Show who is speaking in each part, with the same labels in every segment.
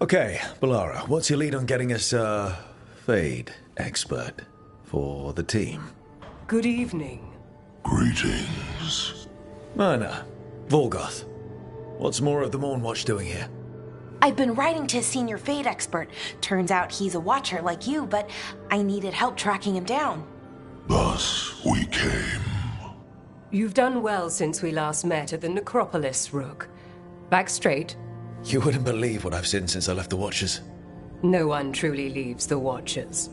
Speaker 1: Okay, Balara, what's your lead on getting us a Fade expert for the team?
Speaker 2: Good evening.
Speaker 3: Greetings.
Speaker 1: Myrna, Volgoth, what's more of the Mornwatch doing here?
Speaker 4: I've been writing to a senior Fade expert. Turns out he's a watcher like you, but I needed help tracking him down.
Speaker 3: Thus we came.
Speaker 2: You've done well since we last met at the Necropolis, Rook. Back straight.
Speaker 1: You wouldn't believe what I've seen since I left the Watchers.
Speaker 2: No one truly leaves the Watchers.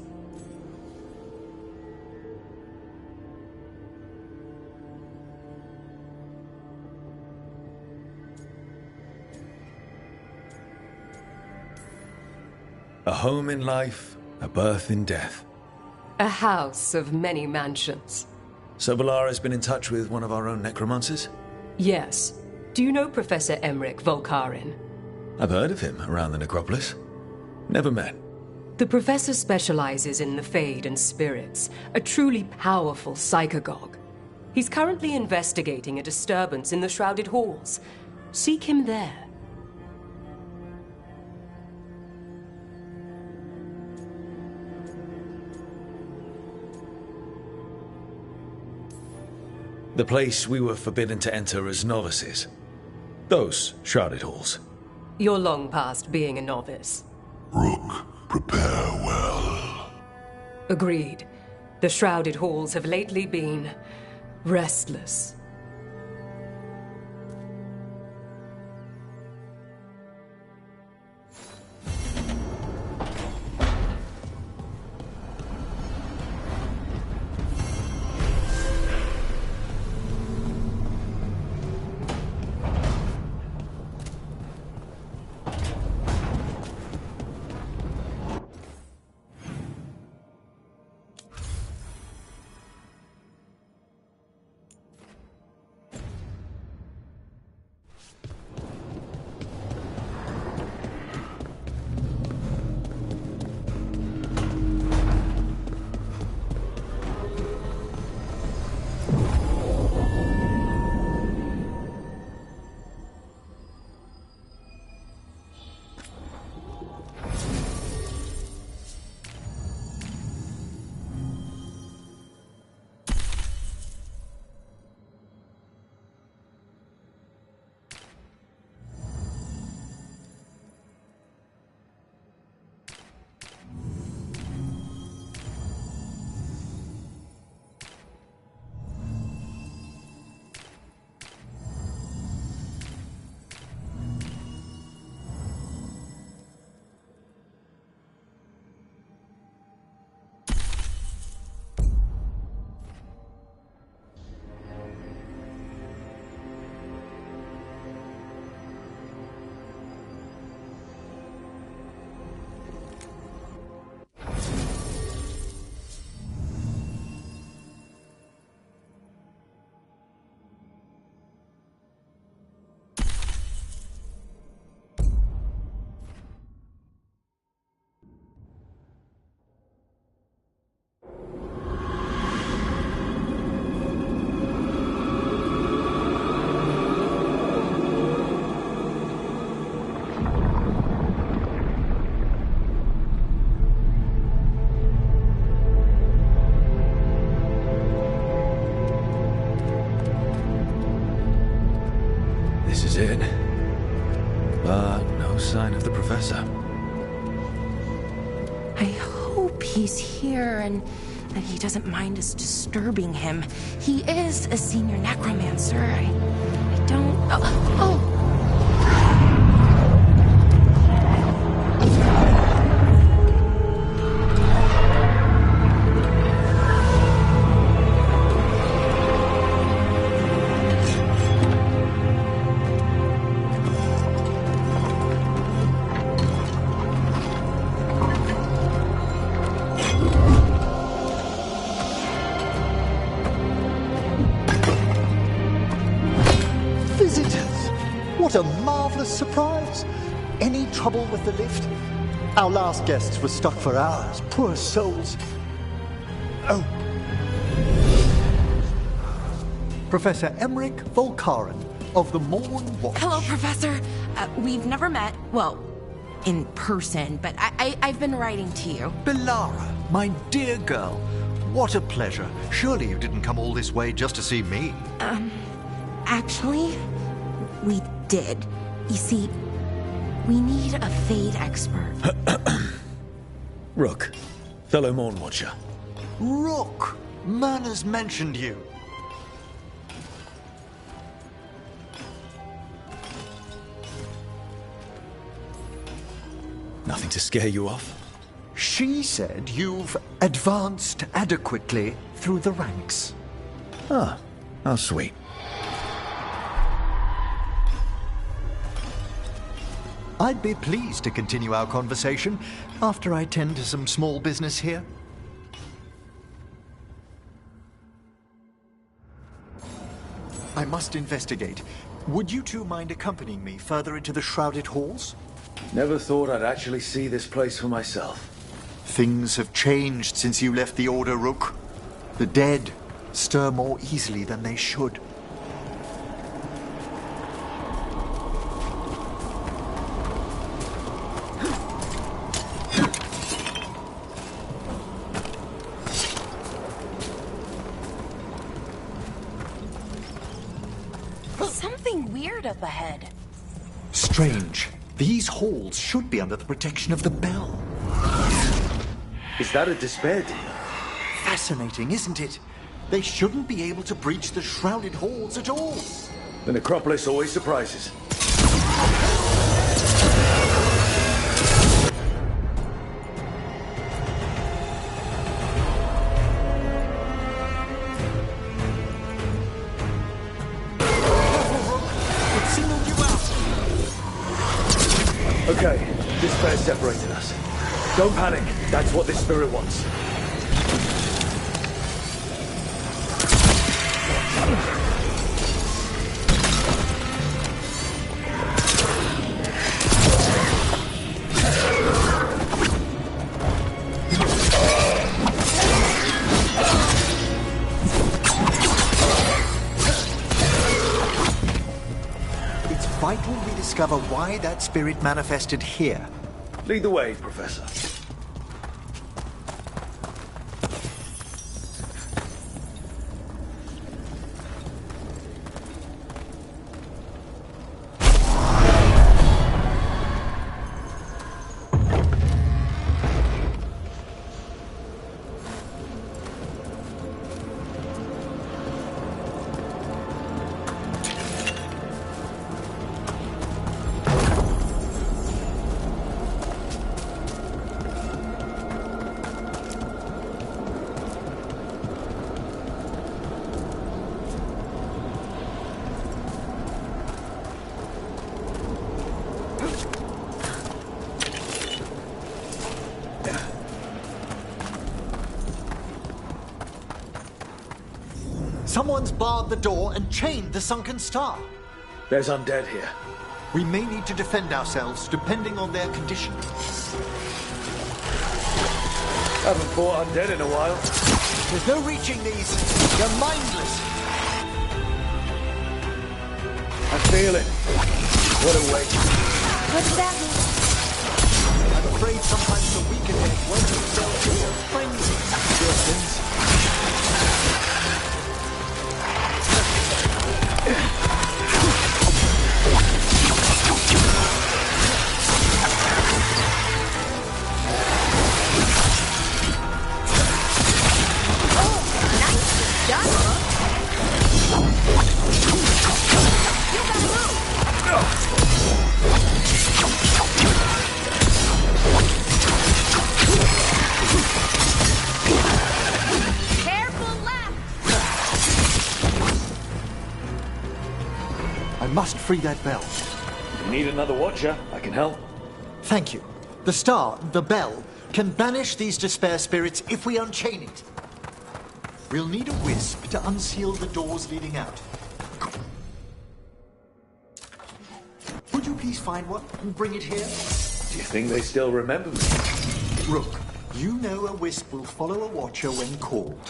Speaker 1: A home in life, a birth in death.
Speaker 2: A house of many mansions.
Speaker 1: So Balara's been in touch with one of our own necromancers?
Speaker 2: Yes. Do you know Professor Emmerich Volkarin?
Speaker 1: I've heard of him around the Necropolis. Never met.
Speaker 2: The professor specializes in the Fade and spirits, a truly powerful psychagogue. He's currently investigating a disturbance in the Shrouded Halls. Seek him there.
Speaker 1: The place we were forbidden to enter as novices. Those Shrouded Halls.
Speaker 2: You're long past being a novice.
Speaker 3: Rook, prepare well.
Speaker 2: Agreed. The Shrouded Halls have lately been restless.
Speaker 1: This is it. But no sign of the professor.
Speaker 4: I hope he's here and that he doesn't mind us disturbing him. He is a senior necromancer. I don't... Oh!
Speaker 5: What a marvelous surprise! Any trouble with the lift? Our last guests were stuck for hours. Poor souls. Oh. Professor Emmerich Volkarin of the Mornwatch.
Speaker 4: Hello, Professor. We've never met. Well, in person, but I've been writing to you.
Speaker 5: Belara, my dear girl, what a pleasure. Surely you didn't come all this way just to see me.
Speaker 4: Actually, we did. You see, we need a Fade expert.
Speaker 1: Rook, fellow Morn Watcher.
Speaker 5: Rook! Manners mentioned you.
Speaker 1: Nothing to scare you off?
Speaker 5: She said you've advanced adequately through the ranks.
Speaker 1: Ah, how sweet.
Speaker 5: I'd be pleased to continue our conversation after I tend to some small business here. I must investigate. Would you two mind accompanying me further into the shrouded halls?
Speaker 1: Never thought I'd actually see this place for myself.
Speaker 5: Things have changed since you left the Order, Rook. The dead stir more easily than they should.
Speaker 4: Something weird up ahead.
Speaker 5: Strange. These halls should be under the protection of the bell.
Speaker 1: Is that a despair deal?
Speaker 5: Fascinating, isn't it? They shouldn't be able to breach the shrouded halls at all.
Speaker 1: The necropolis always surprises. Okay, despair separated us. Don't panic. That's what this spirit wants.
Speaker 5: It's vital we discover why that spirit manifested here.
Speaker 1: Lead the way, Professor.
Speaker 5: Someone's barred the door and chained the sunken star.
Speaker 1: There's undead here.
Speaker 5: We may need to defend ourselves depending on their condition.
Speaker 1: Haven't fought undead in a while.
Speaker 5: There's no reaching these. They're mindless.
Speaker 1: I feel it. What a weight.
Speaker 4: What does that mean?
Speaker 5: I'm afraid sometimes the weaker dead won't themselves be so friendly. Dear friends. Must free that bell.
Speaker 1: If you need another watcher, I can help.
Speaker 5: Thank you. The star, the bell, can banish these despair spirits if we unchain it. We'll need a wisp to unseal the doors leading out. Would you please find one and bring it here?
Speaker 1: Do you think they still remember me?
Speaker 5: Rook, you know a wisp will follow a watcher when called.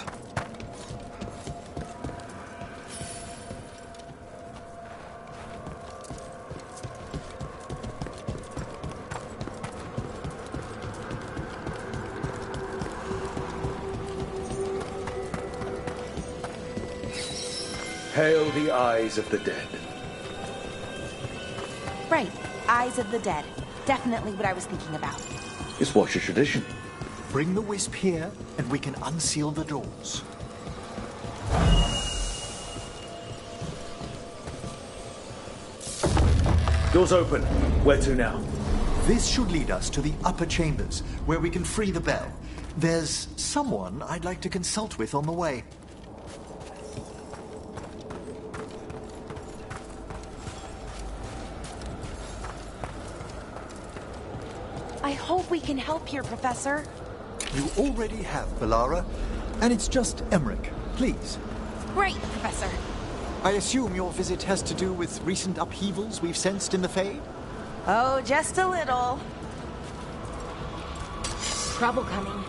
Speaker 1: Hail the eyes of the dead.
Speaker 4: Right. Eyes of the Dead. Definitely what I was thinking about.
Speaker 1: It's what's your tradition.
Speaker 5: Bring the wisp here, and we can unseal the doors.
Speaker 1: Doors open. Where to now?
Speaker 5: This should lead us to the upper chambers, where we can free the bell. There's someone I'd like to consult with on the way.
Speaker 4: I hope we can help here, Professor.
Speaker 5: You already have, Bellara. And it's just Emmerich. Please.
Speaker 4: Great, Professor.
Speaker 5: I assume your visit has to do with recent upheavals we've sensed in the Fade?
Speaker 4: Oh, just a little. Trouble coming.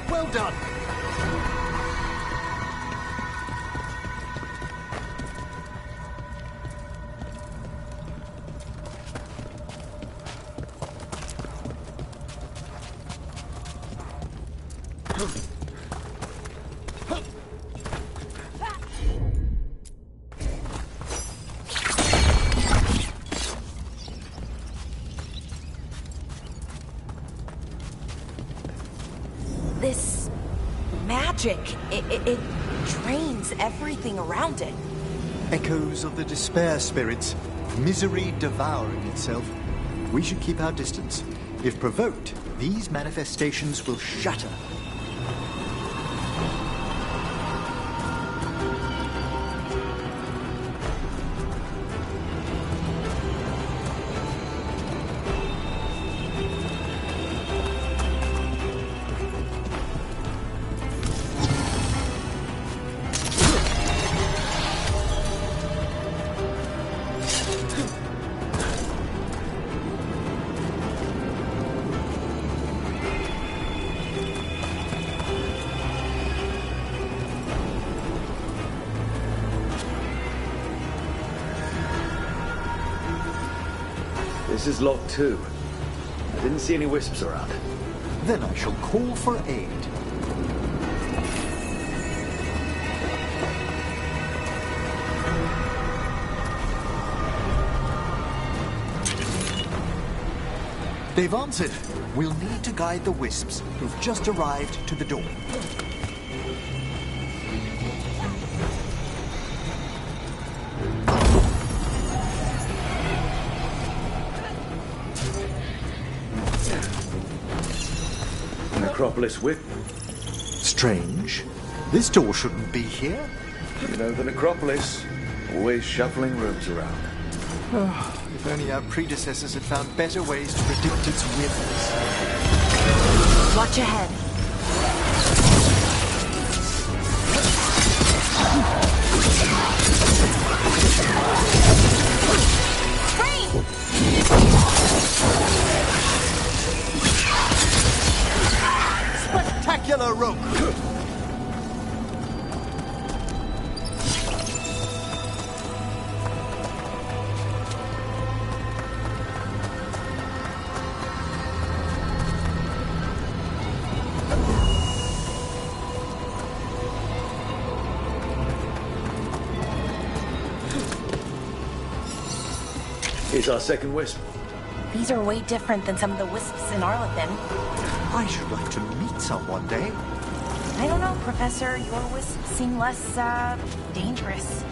Speaker 5: Well done.
Speaker 4: This magic, it drains everything around it.
Speaker 5: Echoes of the despair spirits, misery devouring itself. We should keep our distance. If provoked, these manifestations will shatter.
Speaker 1: This is locked too. I didn't see any wisps around.
Speaker 5: Then I shall call for aid. They've answered. We'll need to guide the wisps, who've just arrived, to the door.
Speaker 1: Necropolis whip.
Speaker 5: Strange. This door shouldn't be here.
Speaker 1: You know the Necropolis. Always shuffling rooms around.
Speaker 5: If only our predecessors had found better ways to predict its whims.
Speaker 4: Watch ahead.
Speaker 5: Spectacular, Rook!
Speaker 1: Here's our second wisp.
Speaker 4: These are way different than some of the wisps in Arlethin.
Speaker 5: I should like to meet some one day.
Speaker 4: I don't know, Professor. Your wisps seem less, dangerous.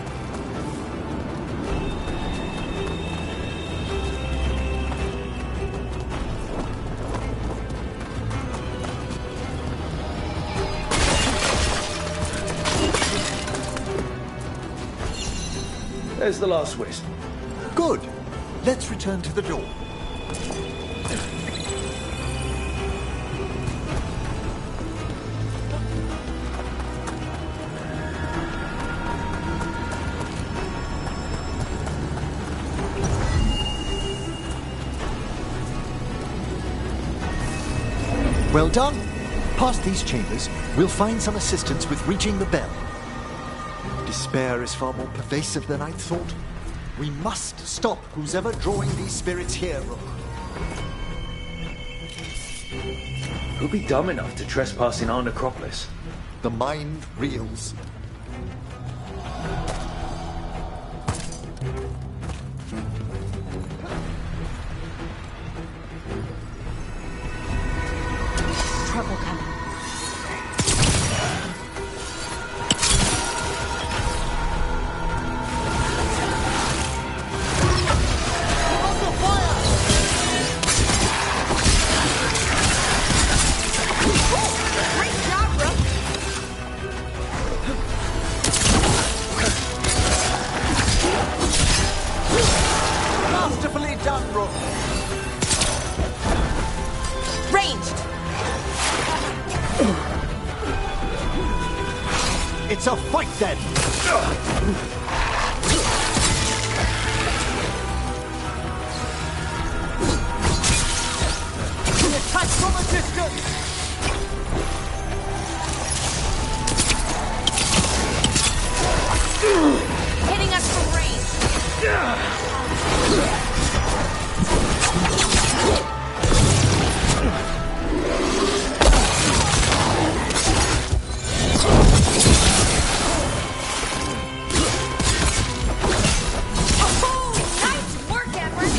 Speaker 1: There's the last wisp.
Speaker 5: Good. Let's return to the door. Well done. Past these chambers, we'll find some assistance with reaching the bell. Despair is far more pervasive than I'd thought. We must stop who's ever drawing these spirits here, Rook.
Speaker 1: Who'd be dumb enough to trespass in our necropolis?
Speaker 5: The mind reels.
Speaker 4: Trouble coming.
Speaker 5: Masterfully done, Rook.
Speaker 4: Ranged!
Speaker 5: It's a fight then. Attack from a distance.
Speaker 4: Hitting us from range! Oh, nice work, Edward!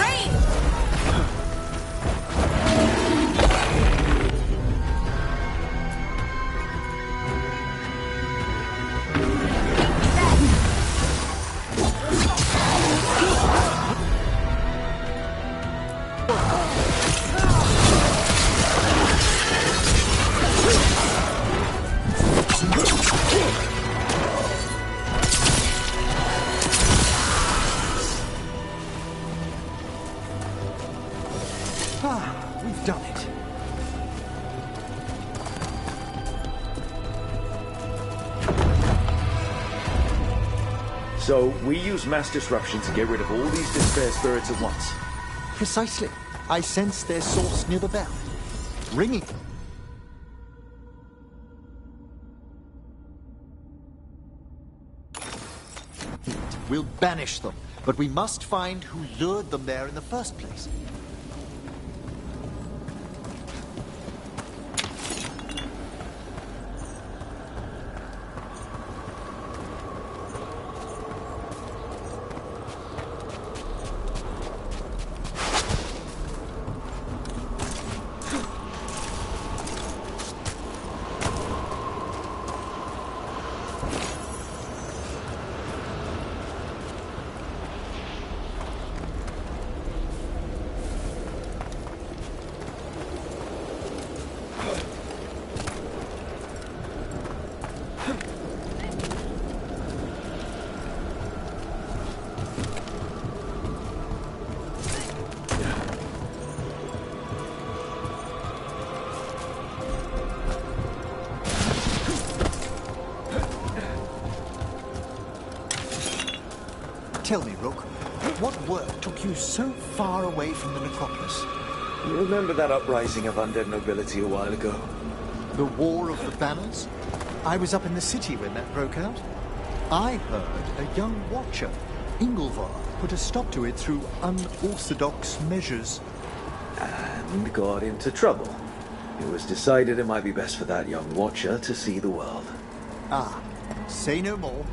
Speaker 4: Rain!
Speaker 5: We've done it.
Speaker 1: So, we use mass disruption to get rid of all these despair spirits at once.
Speaker 5: Precisely. I sense their source near the bell. Ringing. We'll banish them, but we must find who lured them there in the first place. Tell me, Rook, what work took you so far away from the necropolis?
Speaker 1: You remember that uprising of undead nobility a while ago?
Speaker 5: The War of the Banners? I was up in the city when that broke out. I heard a young watcher, Ingolvar, put a stop to it through unorthodox measures.
Speaker 1: And got into trouble. It was decided it might be best for that young watcher to see the world.
Speaker 5: Ah, say no more.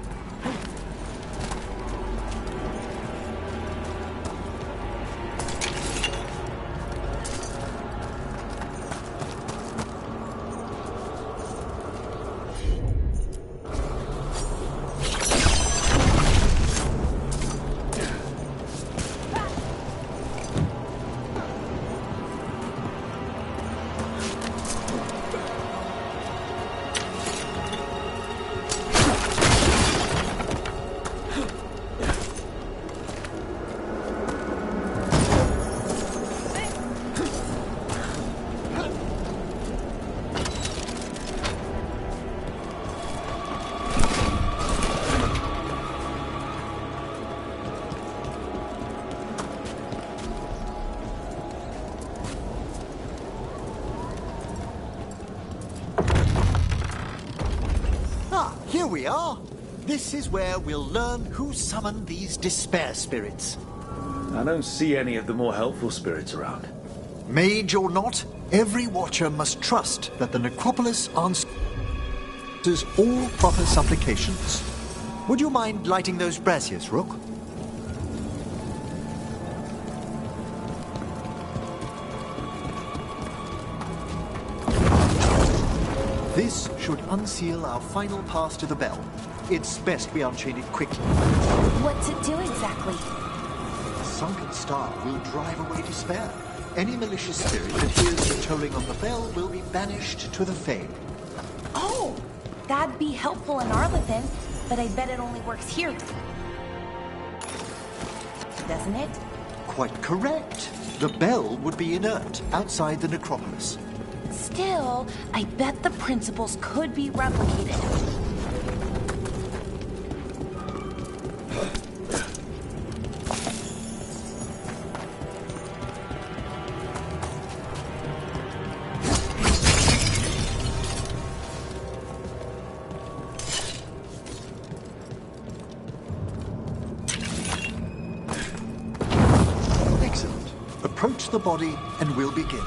Speaker 5: Here we are. This is where we'll learn who summoned these despair spirits.
Speaker 1: I don't see any of the more helpful spirits around.
Speaker 5: Mage or not, every watcher must trust that the necropolis answers all proper supplications. Would you mind lighting those braziers, Rook? This should unseal our final pass to the bell. It's best we unchain it quickly.
Speaker 4: What's it do exactly?
Speaker 5: A sunken star will drive away despair. Any malicious spirit that hears the tolling on the bell will be banished to the Fade.
Speaker 4: Oh, that'd be helpful in Arlethan, but I bet it only works here. Doesn't it?
Speaker 5: Quite correct. The bell would be inert outside the necropolis.
Speaker 4: Still, I bet the principles could be replicated.
Speaker 5: Excellent. Approach the body and we'll begin.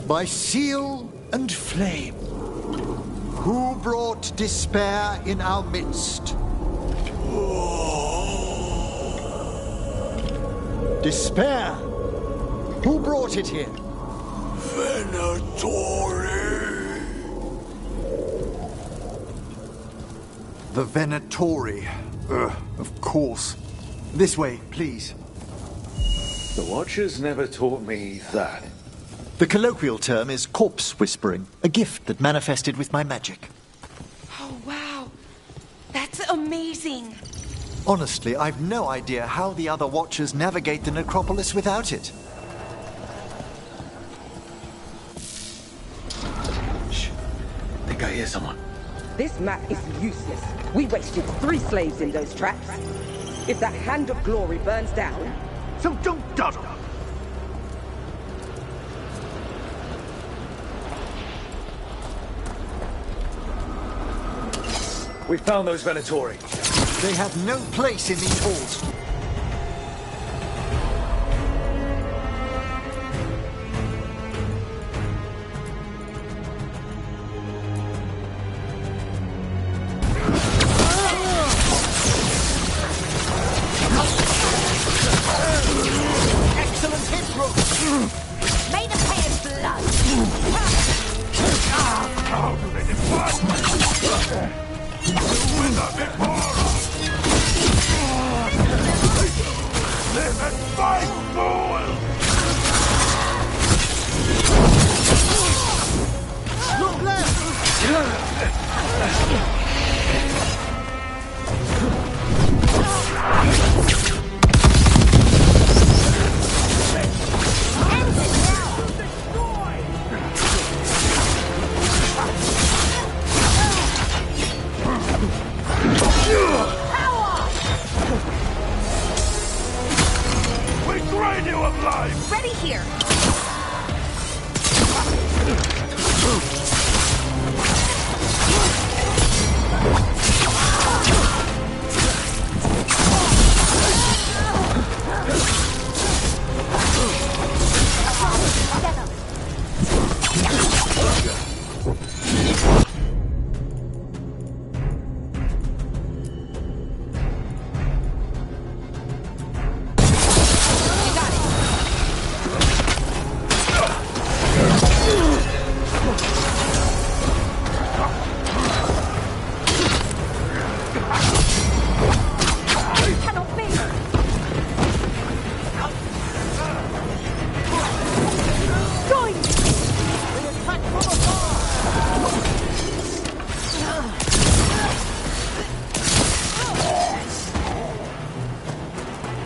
Speaker 5: By seal and flame, who brought despair in our midst? Despair! Who brought it here?
Speaker 3: Venatori.
Speaker 5: The Venatori. Of course. This way, please.
Speaker 1: The Watchers never taught me that.
Speaker 5: The colloquial term is corpse whispering, a gift that manifested with my magic.
Speaker 4: Oh, wow. That's amazing.
Speaker 5: Honestly, I've no idea how the other Watchers navigate the necropolis without it.
Speaker 1: Shh. I think I hear someone.
Speaker 6: This map is useless. We wasted 3 slaves in those traps. If that Hand of Glory burns down...
Speaker 1: So don't dawdle! We found those Venatori.
Speaker 5: They have no place in these halls. Excellent hit, Rook!
Speaker 4: Made of pay in blood.
Speaker 3: How do they depart? With a bit more.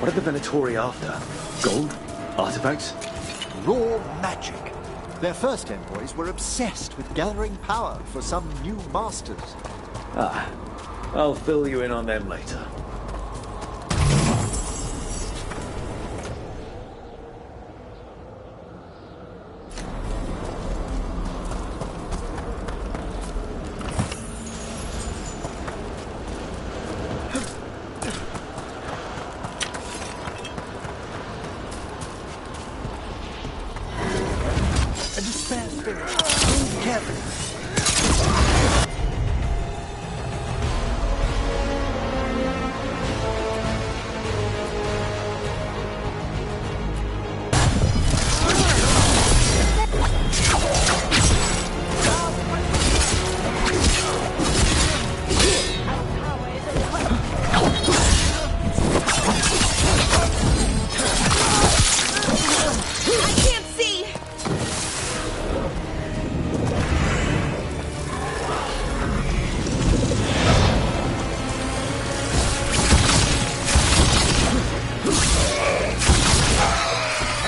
Speaker 1: What are the Venatori after? Gold? Artifacts?
Speaker 5: Raw magic. Their first envoys were obsessed with gathering power for some new masters.
Speaker 1: Ah, I'll fill you in on them later.
Speaker 5: A despair spirit. Move carefully.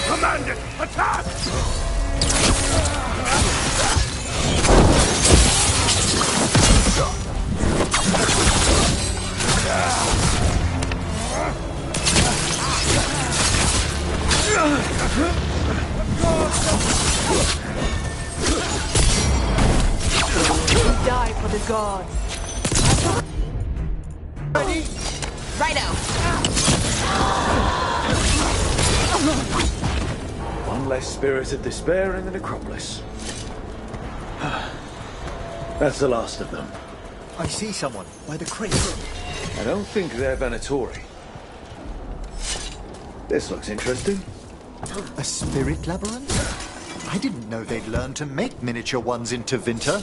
Speaker 3: Commandant, attack!
Speaker 2: Die for the gods.
Speaker 5: Ready?
Speaker 4: Righto.
Speaker 1: One less spirit of despair in the necropolis. That's the last of them.
Speaker 5: I see someone by the crate.
Speaker 1: I don't think they're Venatori. This looks interesting.
Speaker 5: A spirit labyrinth? I didn't know they'd learned to make miniature ones in Tevinter.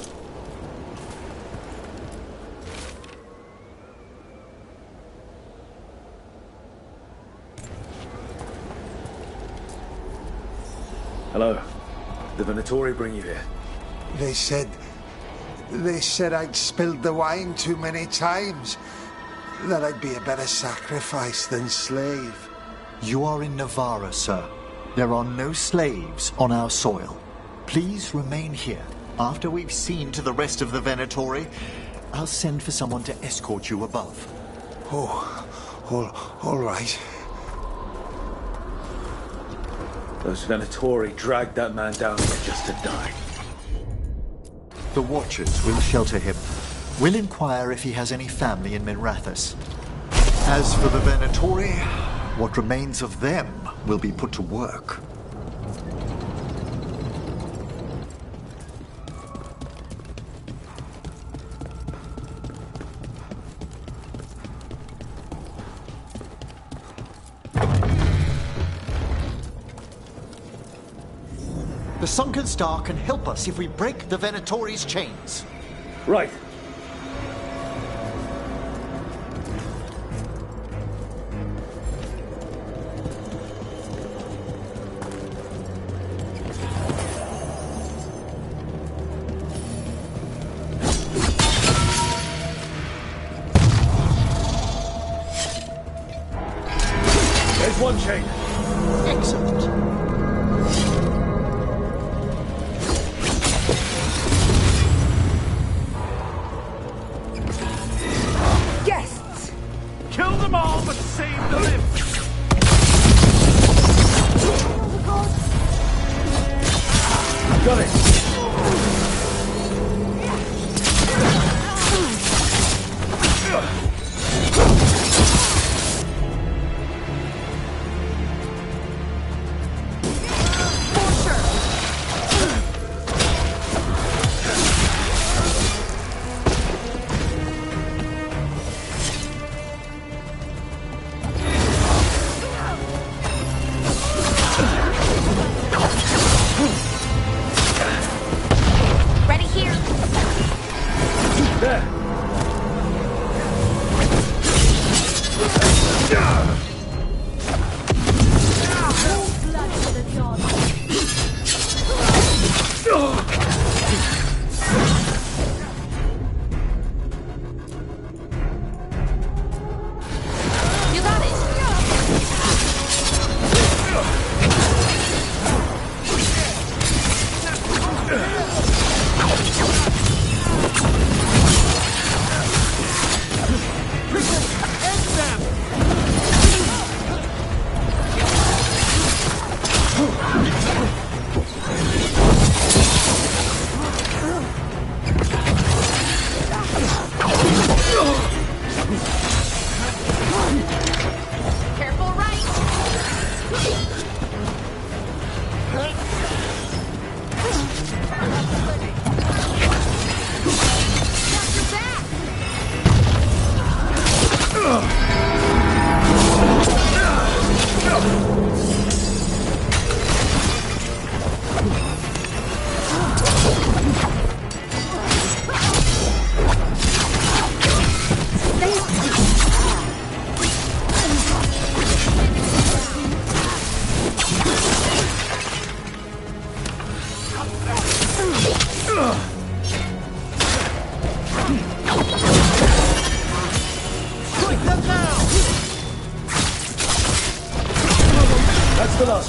Speaker 1: Hello. The Venatori bring you here.
Speaker 3: They said I'd spilled the wine too many times. That I'd be a better sacrifice than slave.
Speaker 5: You are in Navarra, sir. There are no slaves on our soil. Please remain here. After we've seen to the rest of the Venatori, I'll send for someone to escort you above.
Speaker 3: All right.
Speaker 1: Those Venatori dragged that man down here just to die.
Speaker 5: The Watchers will shelter him. We'll inquire if he has any family in Minrathous. As for the Venatori, what remains of them will be put to work. The Sunken Star can help us if we break the Venatori's chains.
Speaker 1: Right. There's one chain.
Speaker 5: Excellent.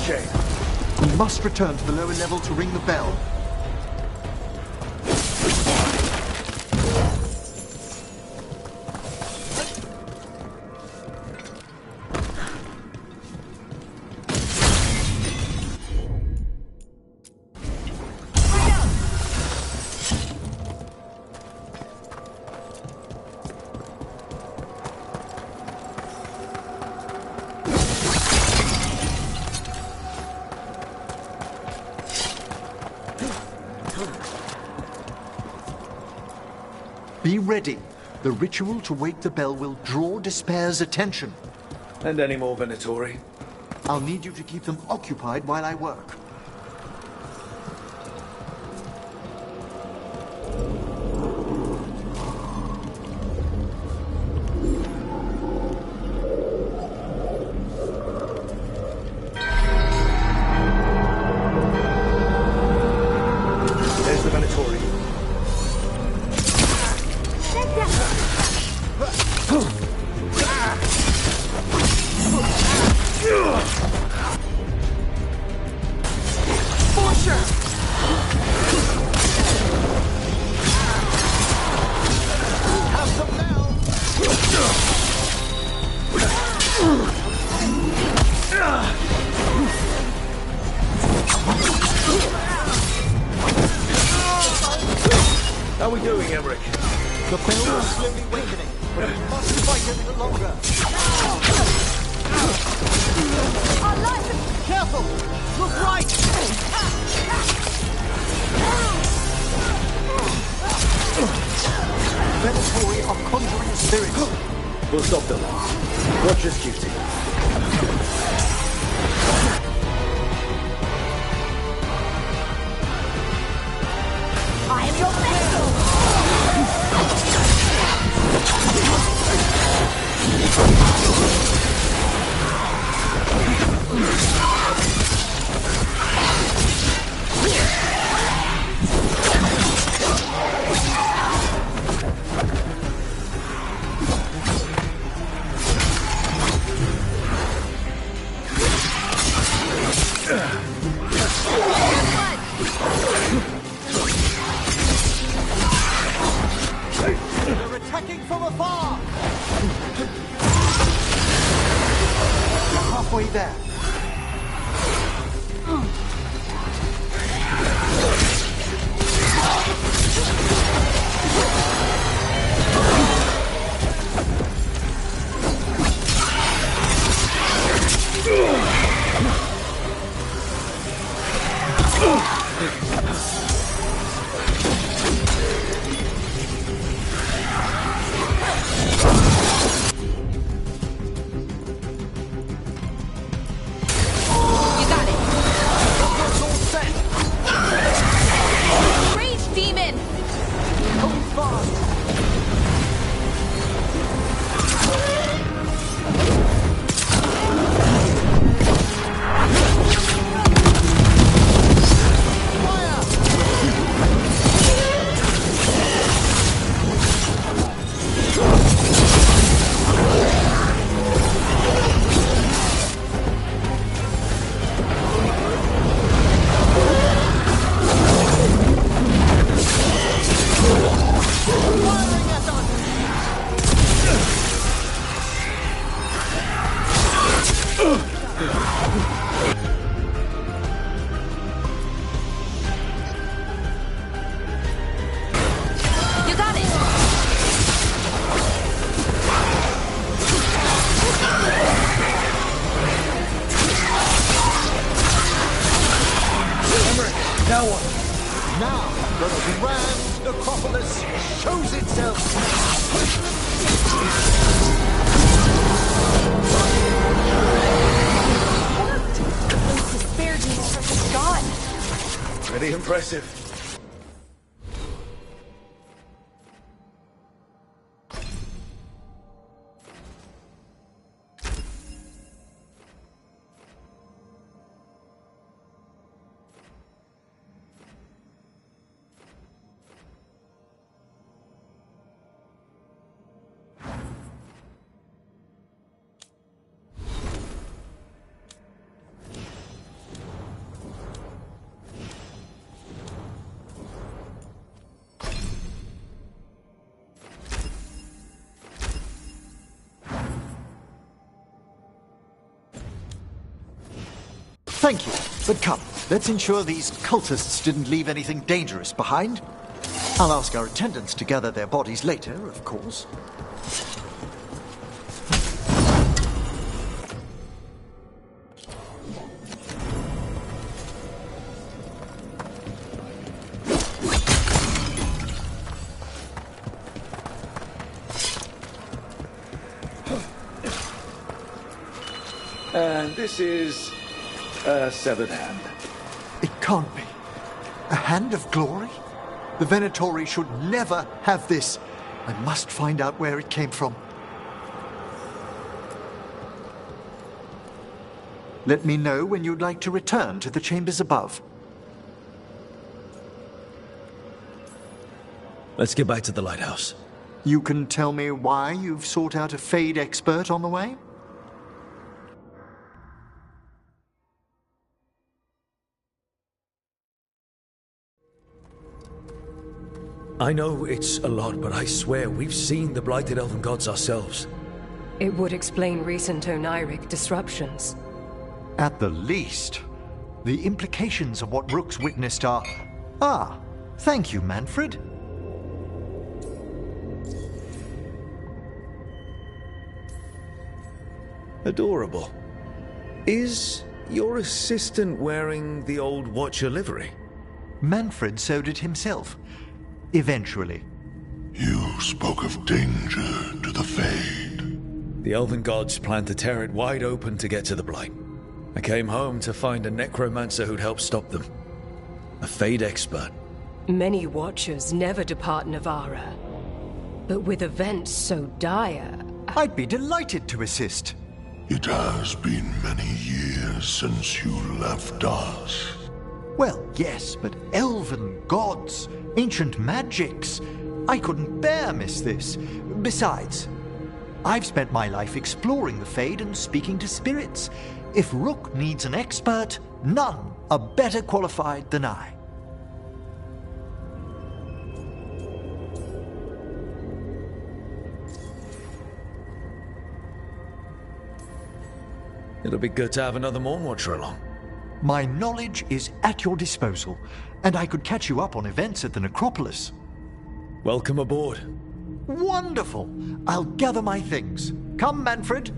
Speaker 1: this chain.
Speaker 5: We must return to the lower level to ring the bell. Be ready. The ritual to wake the bell will draw Despair's attention.
Speaker 1: And any more Venatori?
Speaker 5: I'll need you to keep them occupied while I work.
Speaker 1: There's the Venatori. How are we doing, Emmerich?
Speaker 5: The bell is slowly wakening, but we must fight a little longer. Careful! Look right! Venatori are conjuring spirits.
Speaker 1: We'll stop them. Roger's duty.
Speaker 7: I am your vessel!
Speaker 5: They're attacking from afar! We're halfway there.
Speaker 7: You got it!
Speaker 5: It's all set!
Speaker 7: Rage demon!
Speaker 5: Hold fast!
Speaker 7: You got it!
Speaker 1: Emmerich, now what?
Speaker 5: Now, the grand necropolis shows itself!
Speaker 7: Those despair demons are just gone.
Speaker 1: Pretty impressive.
Speaker 5: Thank you, but come, let's ensure these cultists didn't leave anything dangerous behind. I'll ask our attendants to gather their bodies later, of course.
Speaker 1: And this is a severed hand.
Speaker 5: It can't be. A hand of glory? The Venatori should never have this. I must find out where it came from. Let me know when you'd like to return to the chambers above.
Speaker 1: Let's get back to the lighthouse.
Speaker 5: You can tell me why you've sought out a Fade expert on the way?
Speaker 1: I know it's a lot, but I swear we've seen the blighted elven gods ourselves.
Speaker 2: It would explain recent Oniric disruptions.
Speaker 5: At the least. The implications of what Rook's witnessed are... Ah, thank you, Manfred.
Speaker 1: Adorable. Is your assistant wearing the old Watcher livery?
Speaker 5: Manfred sewed it himself. Eventually.
Speaker 8: You spoke of danger to the Fade.
Speaker 1: The elven gods plan to tear it wide open to get to the Blight. I came home to find a necromancer who'd help stop them. A Fade expert.
Speaker 2: Many Watchers never depart Navarra. But with events so dire...
Speaker 5: I'd be delighted to assist.
Speaker 8: It has been many years since you left us.
Speaker 5: Well, yes, but elven gods, ancient magics. I couldn't bear miss this. Besides, I've spent my life exploring the Fade and speaking to spirits. If Rook needs an expert, none are better qualified than I.
Speaker 1: It'll be good to have another Morn Watcher along.
Speaker 5: My knowledge is at your disposal, and I could catch you up on events at the Necropolis.
Speaker 1: Welcome aboard.
Speaker 5: Wonderful! I'll gather my things. Come, Manfred.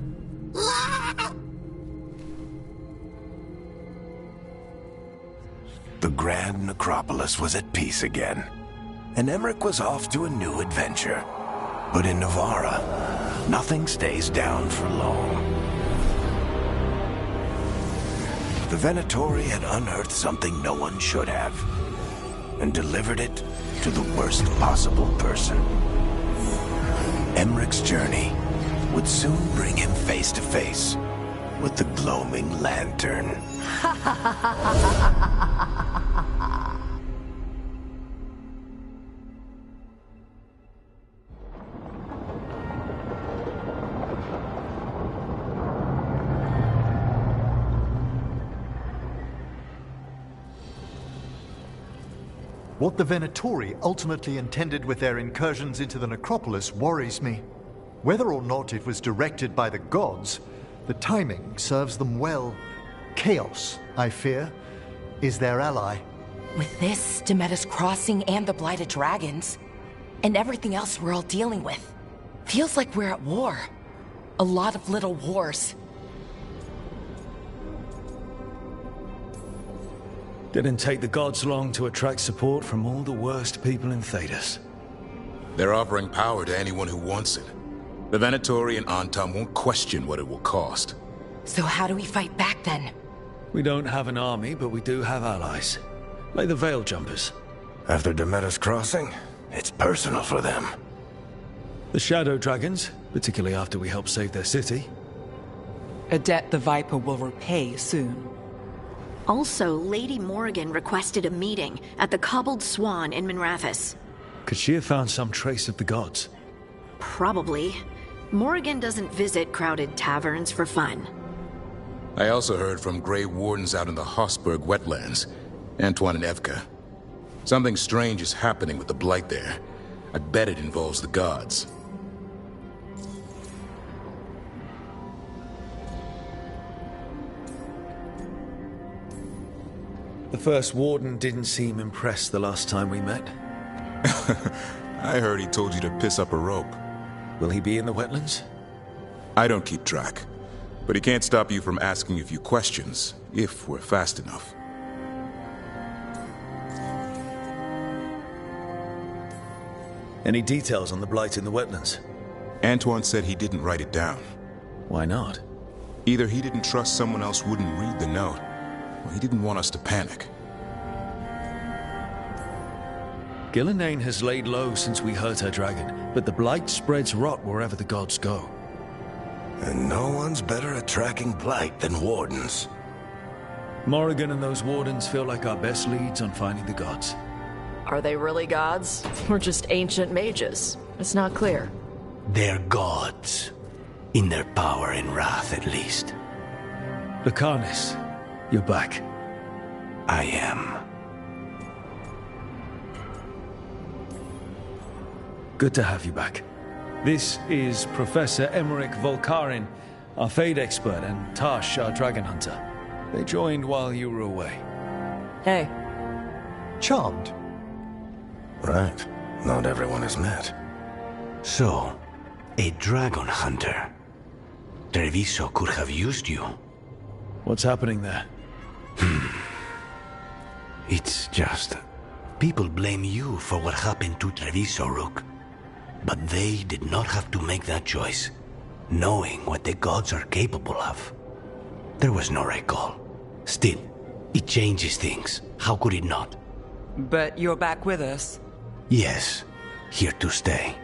Speaker 9: The Grand Necropolis was at peace again, and Emmerich was off to a new adventure. But in Navarra, nothing stays down for long. The Venatori had unearthed something no one should have, and delivered it to the worst possible person. Emmerich's journey would soon bring him face to face with the gloaming lantern.
Speaker 5: What the Venatori ultimately intended with their incursions into the Necropolis worries me. Whether or not it was directed by the gods, the timing serves them well. Chaos, I fear, is their ally.
Speaker 4: With this, Demeter's Crossing and the Blighted Dragons, and everything else we're all dealing with, feels like we're at war. A lot of little wars.
Speaker 1: Didn't take the gods long to attract support from all the worst people in Thedas.
Speaker 10: They're offering power to anyone who wants it. The Venatori and Antam won't question what it will cost.
Speaker 4: So how do we fight back then?
Speaker 1: We don't have an army, but we do have allies. Like the Veil Jumpers.
Speaker 9: After Demeter's Crossing, it's personal for them.
Speaker 1: The Shadow Dragons, particularly after we helped save their city.
Speaker 11: A debt the Viper will repay soon.
Speaker 12: Also, Lady Morrigan requested a meeting at the Cobbled Swan in Minrathous.
Speaker 1: Could she have found some trace of the gods?
Speaker 12: Probably. Morrigan doesn't visit crowded taverns for fun.
Speaker 10: I also heard from Grey Wardens out in the Hossberg wetlands, Antoine and Evka. Something strange is happening with the Blight there. I bet it involves the gods.
Speaker 1: The first warden didn't seem impressed the last time we met.
Speaker 10: I heard he told you to piss up a rope.
Speaker 1: Will he be in the wetlands?
Speaker 10: I don't keep track, but he can't stop you from asking a few questions, if we're fast enough.
Speaker 1: Any details on the blight in the wetlands?
Speaker 10: Antoine said he didn't write it down.
Speaker 1: Why not?
Speaker 10: Either he didn't trust someone else wouldn't read the note, or he didn't want us to panic.
Speaker 1: Gillenane has laid low since we hurt her dragon, but the blight spreads rot wherever the gods go.
Speaker 9: And no one's better at tracking blight than wardens.
Speaker 1: Morrigan and those wardens feel like our best leads on finding the gods.
Speaker 13: Are they really gods? Or just ancient mages? It's not clear.
Speaker 14: They're gods. In their power and wrath, at least.
Speaker 1: Lucanus, you're back.
Speaker 14: I am.
Speaker 1: Good to have you back. This is Professor Emmerich Volkarin, our Fade expert, and Tash, our dragon hunter. They joined while you were away.
Speaker 13: Hey.
Speaker 5: Charmed.
Speaker 9: Right. Not everyone is met.
Speaker 14: So, a dragon hunter. Treviso could have used you.
Speaker 1: What's happening there?
Speaker 14: It's just... people blame you for what happened to Treviso, Rook. But they did not have to make that choice, knowing what the gods are capable of. There was no recall. Still, it changes things. How could it not?
Speaker 11: But you're back with us.
Speaker 14: Yes, here to stay.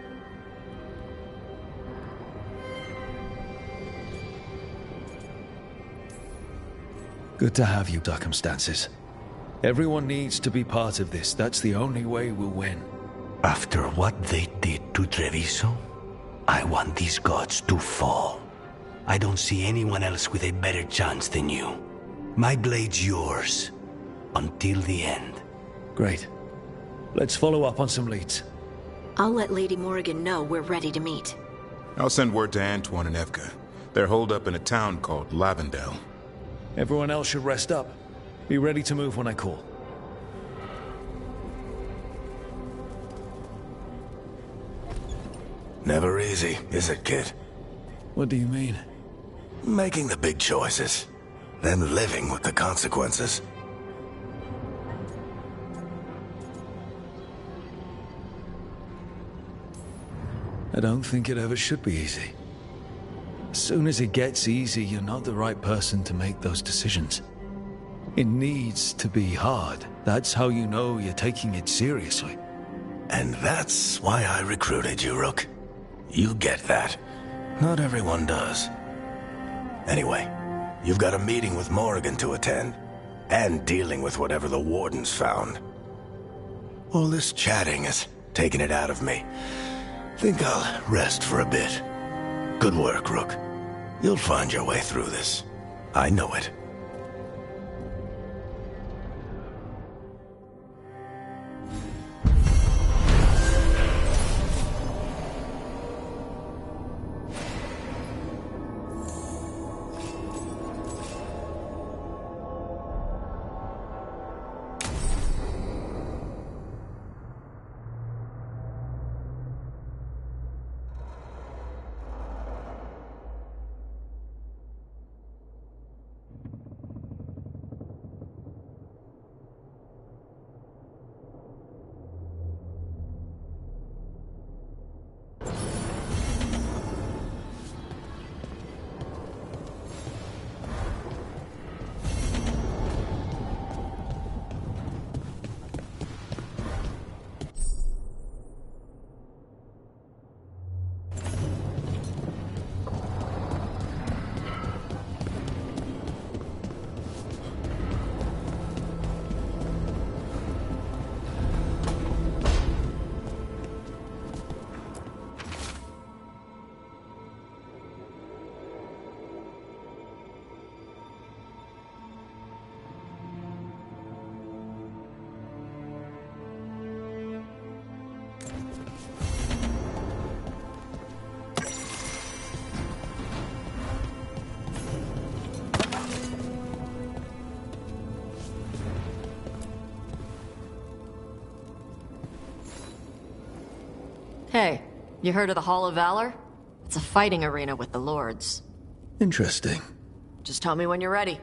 Speaker 1: Good to have you, Circumstances. Everyone needs to be part of this. That's the only way we'll win.
Speaker 14: After what they did to Treviso, I want these gods to fall. I don't see anyone else with a better chance than you. My blade's yours. Until the end.
Speaker 1: Great. Let's follow up on some leads.
Speaker 12: I'll let Lady Morrigan know we're ready to meet.
Speaker 10: I'll send word to Antoine and Evka. They're holed up in a town called Lavendel.
Speaker 1: Everyone else should rest up. Be ready to move when I call.
Speaker 9: Never easy, is it, kid?
Speaker 1: What do you mean?
Speaker 9: Making the big choices, then living with the consequences.
Speaker 1: I don't think it ever should be easy. As soon as it gets easy, you're not the right person to make those decisions. It needs to be hard. That's how you know you're taking it seriously.
Speaker 9: And that's why I recruited you, Rook. You get that. Not everyone does. Anyway, you've got a meeting with Morrigan to attend, and dealing with whatever the wardens found. All this chatting is taking it out of me. Think I'll rest for a bit. Good work, Rook. You'll find your way through this. I know it.
Speaker 13: Hey, you heard of the Hall of Valor? It's a fighting arena with the Lords.
Speaker 1: Interesting.
Speaker 13: Just tell me when you're ready.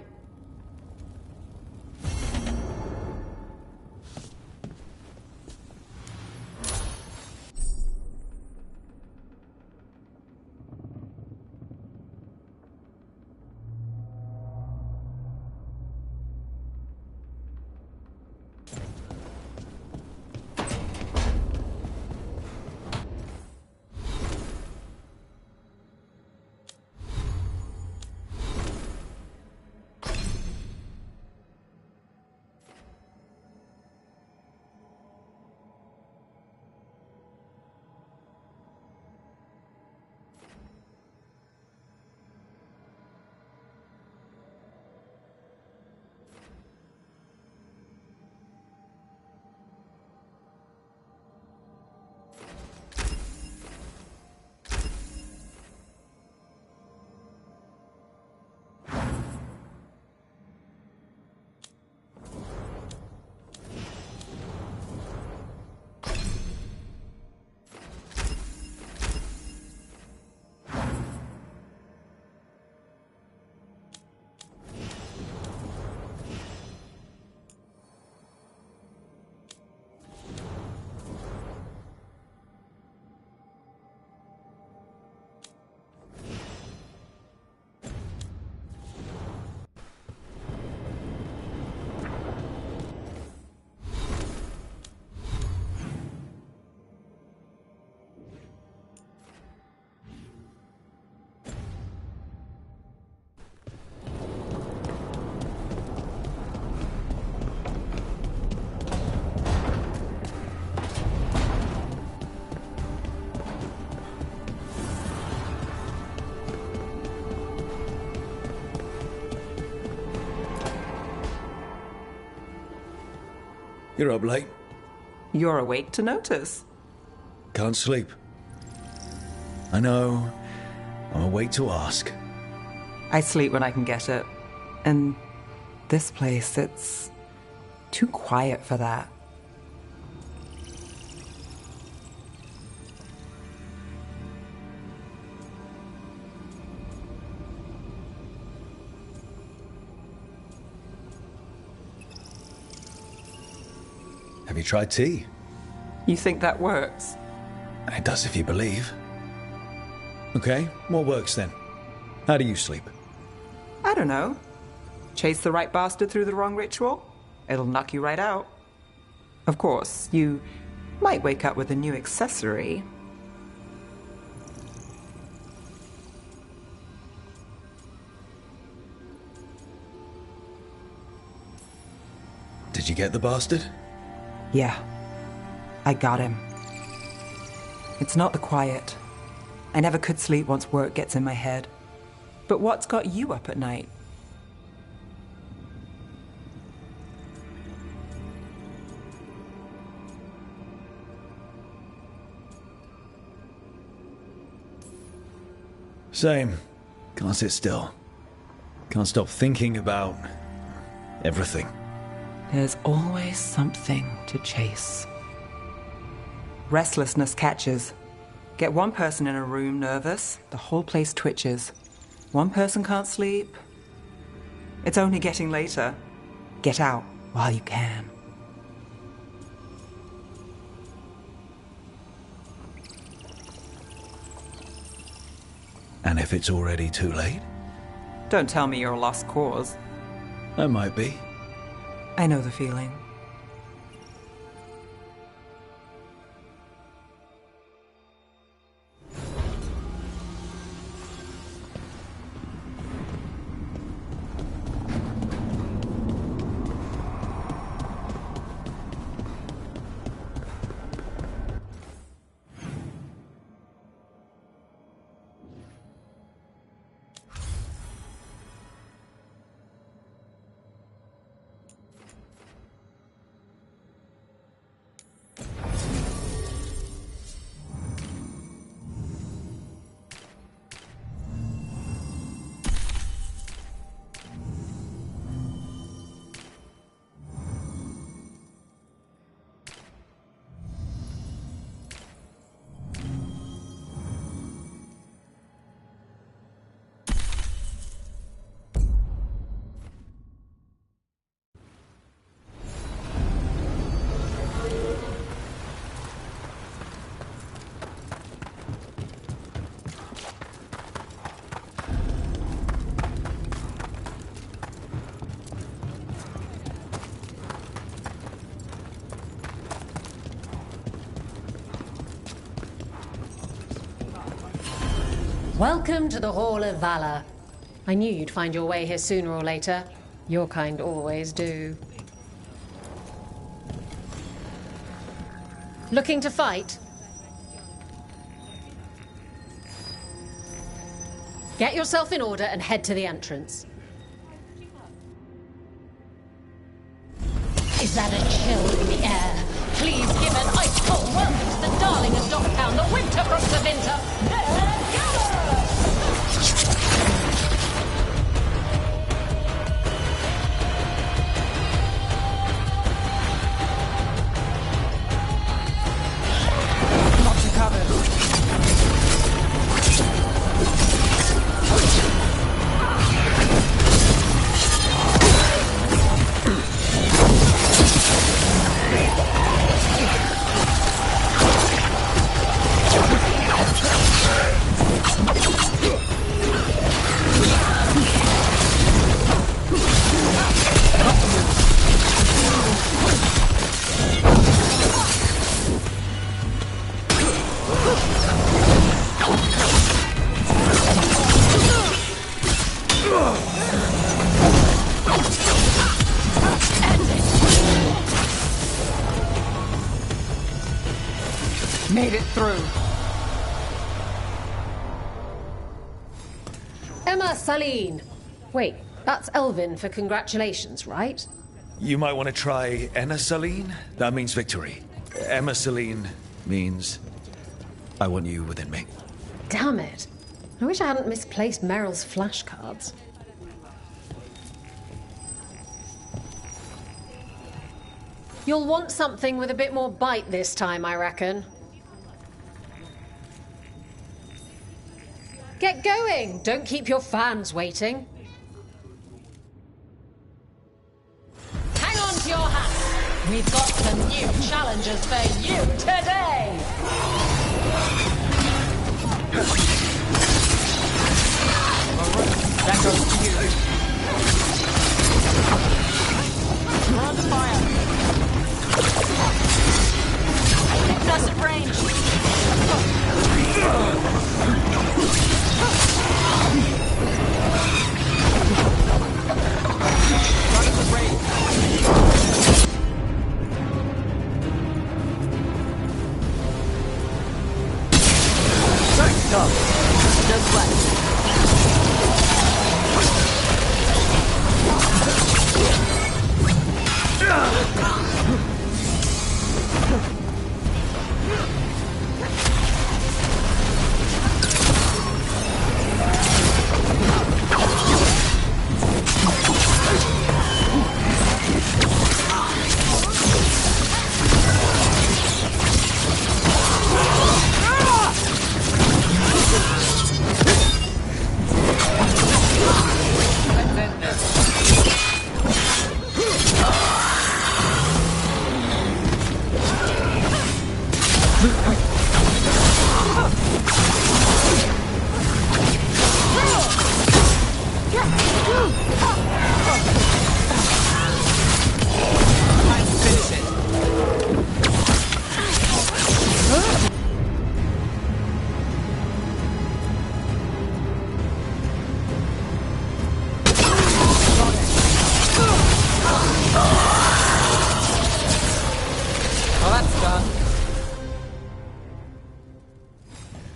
Speaker 1: You're up late.
Speaker 11: You're awake to notice.
Speaker 1: Can't sleep. I know. I'm awake to ask.
Speaker 11: I sleep when I can get it. And this place, it's too quiet for that.
Speaker 1: Have you tried tea?
Speaker 11: You think that works?
Speaker 1: It does if you believe. Okay, what works then? How do you sleep?
Speaker 11: I don't know. Chase the right bastard through the wrong ritual? It'll knock you right out. Of course, you might wake up with a new accessory.
Speaker 1: Did you get the bastard?
Speaker 11: Yeah, I got him. It's not the quiet. I never could sleep once work gets in my head. But what's got you up at night?
Speaker 1: Same. Can't sit still. Can't stop thinking about everything.
Speaker 11: There's always something to chase. Restlessness catches. Get one person in a room nervous, the whole place twitches. One person can't sleep. It's only getting later. Get out while you can.
Speaker 1: And if it's already too late?
Speaker 11: Don't tell me you're a lost cause.
Speaker 1: I might be.
Speaker 11: I know the feeling.
Speaker 15: Welcome to the Hall of Valor. I knew you'd find your way here sooner or later. Your kind always do. Looking to fight? Get yourself in order and head to the entrance. Is that a chill in the air? Please give an ice-cold welcome to the darling of Dogtown, the winter from Savinta,
Speaker 11: Got you covered. Made it through.
Speaker 15: Emma Saline. Wait, that's Elvin for congratulations, right?
Speaker 1: You might want to try Enna Saline. That means victory. Emma Saline means I want you within me.
Speaker 15: Damn it. I wish I hadn't misplaced Meryl's flashcards. You'll want something with a bit more bite this time, I reckon. Get going! Don't keep your fans waiting. Hang on to your hats! We've got some new challenges for you today!
Speaker 11: That goes to you. We're under fire.
Speaker 7: Excessive range.
Speaker 11: Running the range.
Speaker 6: First up, just left.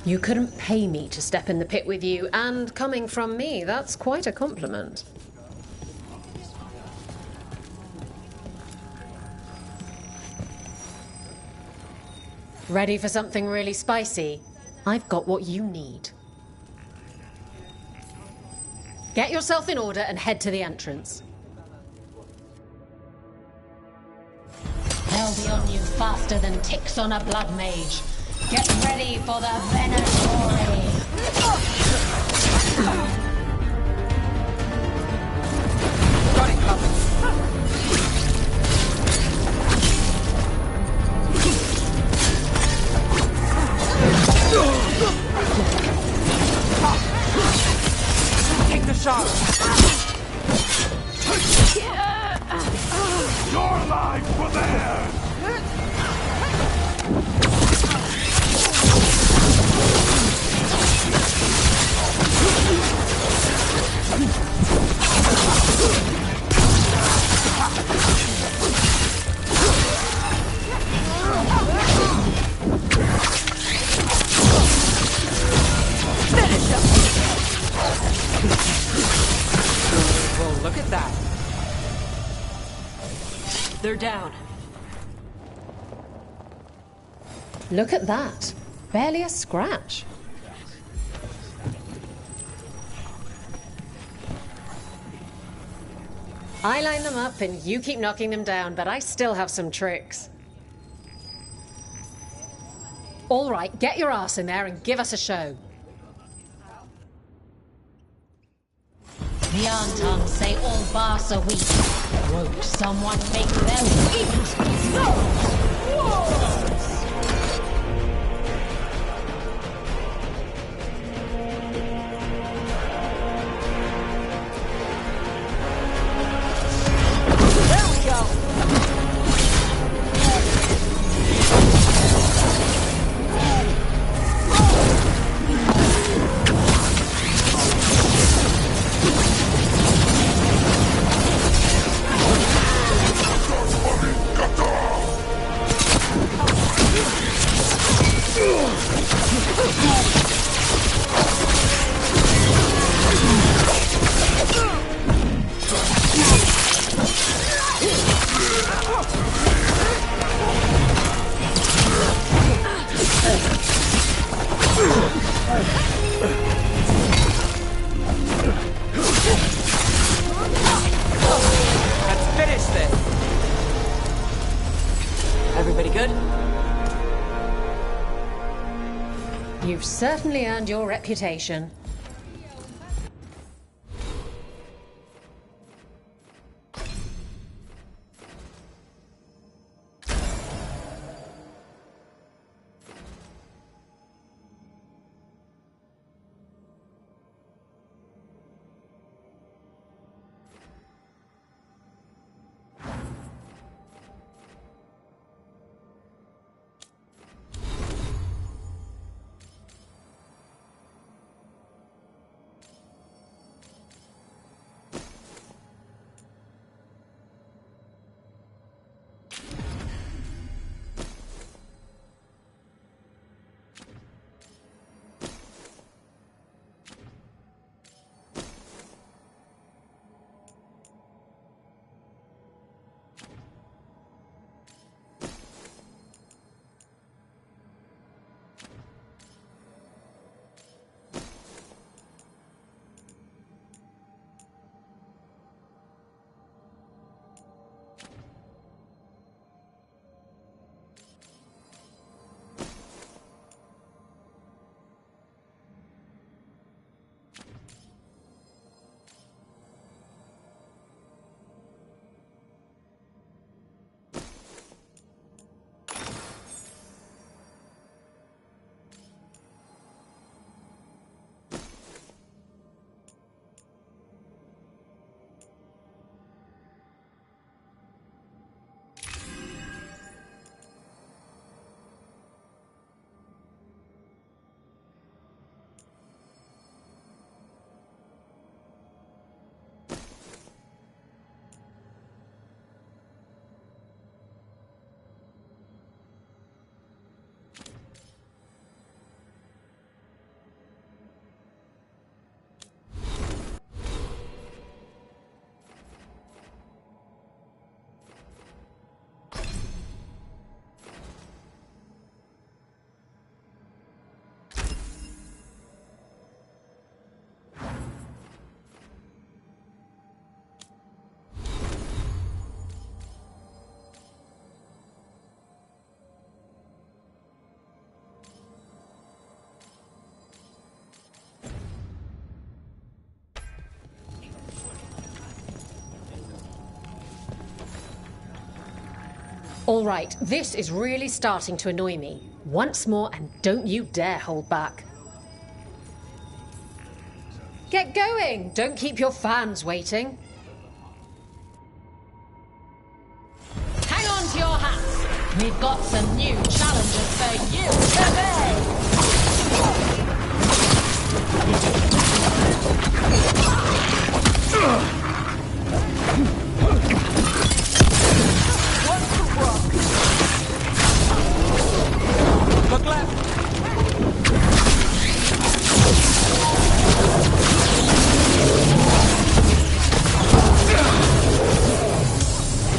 Speaker 15: You couldn't pay me to step in the pit with you, and coming from me, that's quite a compliment. Ready for something really spicy? I've got what you need. Get yourself in order and head to the entrance. They'll be on you faster than ticks on a blood mage. Get ready for the Veneratory!
Speaker 11: Got it covered. Take the shot.
Speaker 8: Your life for theirs!
Speaker 15: They're down.
Speaker 13: Look at that. Barely a scratch. I line them up and you keep knocking them down, but I still have some tricks. All right, get your ass in there and give us a show.
Speaker 15: The Anton say all bars are weak. Won't someone make them eat those words?
Speaker 13: You've certainly earned your reputation. All right, this is really starting to annoy me. Once more, and don't you dare hold back. Get going! Don't keep your fans waiting.
Speaker 15: Hang on to your hats! We've got some new challenges for you today!
Speaker 6: Look left!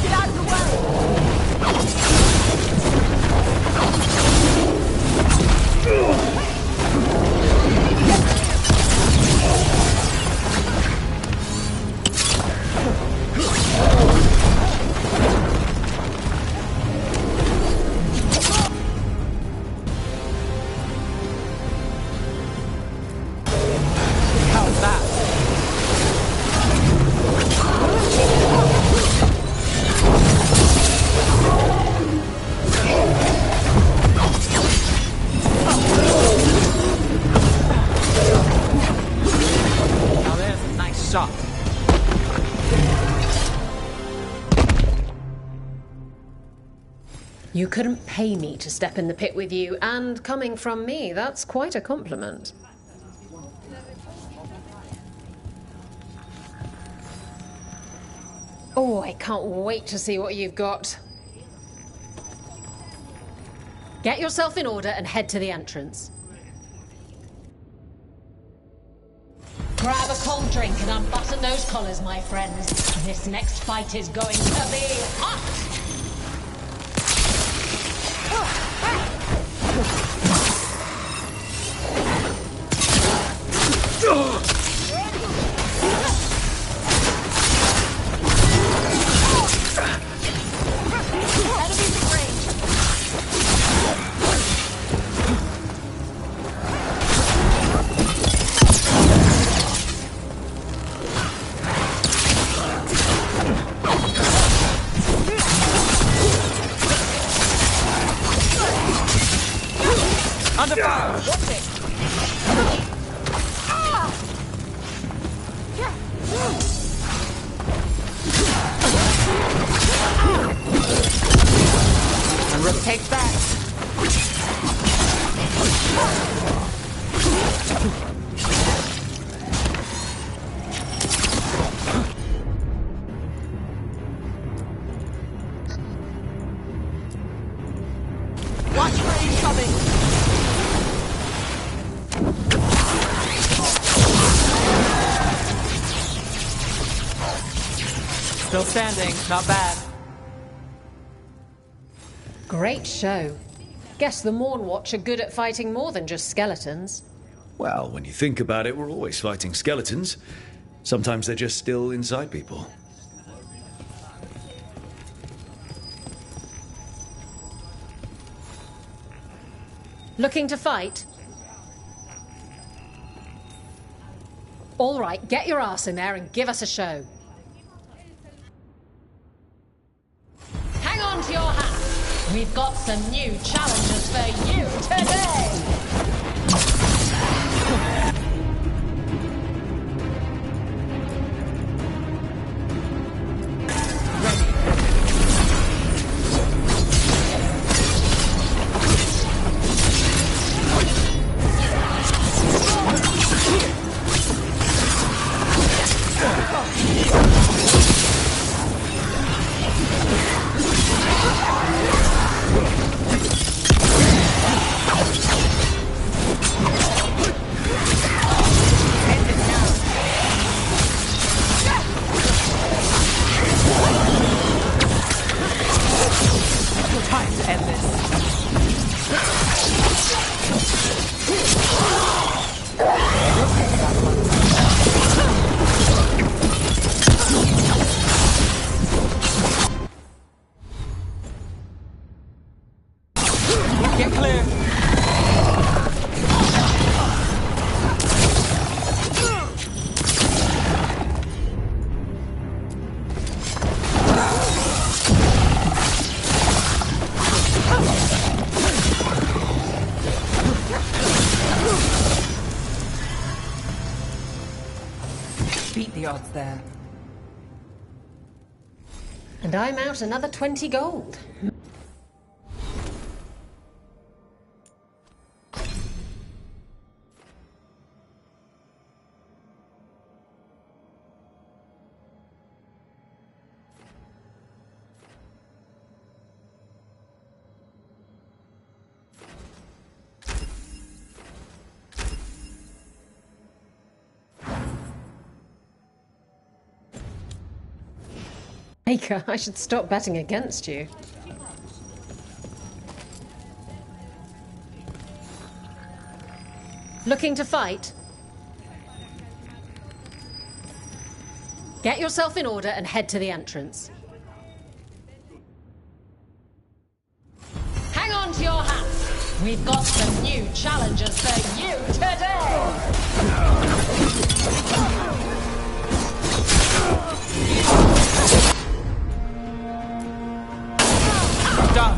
Speaker 6: Get out of the way!
Speaker 13: You couldn't pay me to step in the pit with you, and coming from me, that's quite a compliment. Oh, I can't wait to see what you've got. Get yourself in order and head to the entrance.
Speaker 15: Grab a cold drink and unbutton those collars, my friends. This next fight is going to be hot!
Speaker 11: Under fire!
Speaker 7: Watch it!
Speaker 11: And Rook takes that.
Speaker 7: Watch for incoming!
Speaker 11: Still standing, not bad.
Speaker 13: Great show. Guess the Morn Watch are good at fighting more than just skeletons.
Speaker 1: Well, when you think about it, we're always fighting skeletons. Sometimes they're just still inside people.
Speaker 13: Looking to fight? All right, get your ass in there and give us a show.
Speaker 15: Hang on to your hats! We've got some new challenges for you today!
Speaker 11: Get clear. Beat the odds there.
Speaker 13: And I'm out another 20 gold. Baker, I should stop betting against you. Looking to fight? Get yourself in order and head to the entrance.
Speaker 15: Hang on to your hats! We've got some new challenges for you today!
Speaker 11: Done.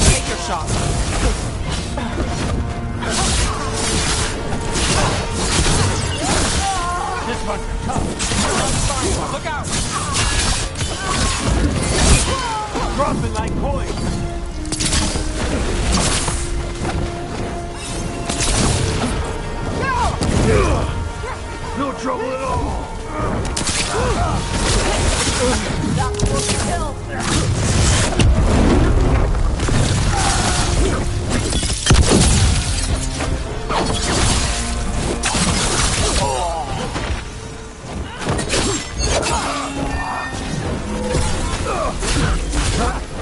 Speaker 11: Take your shot.
Speaker 16: trouble at all.
Speaker 15: That's what kills.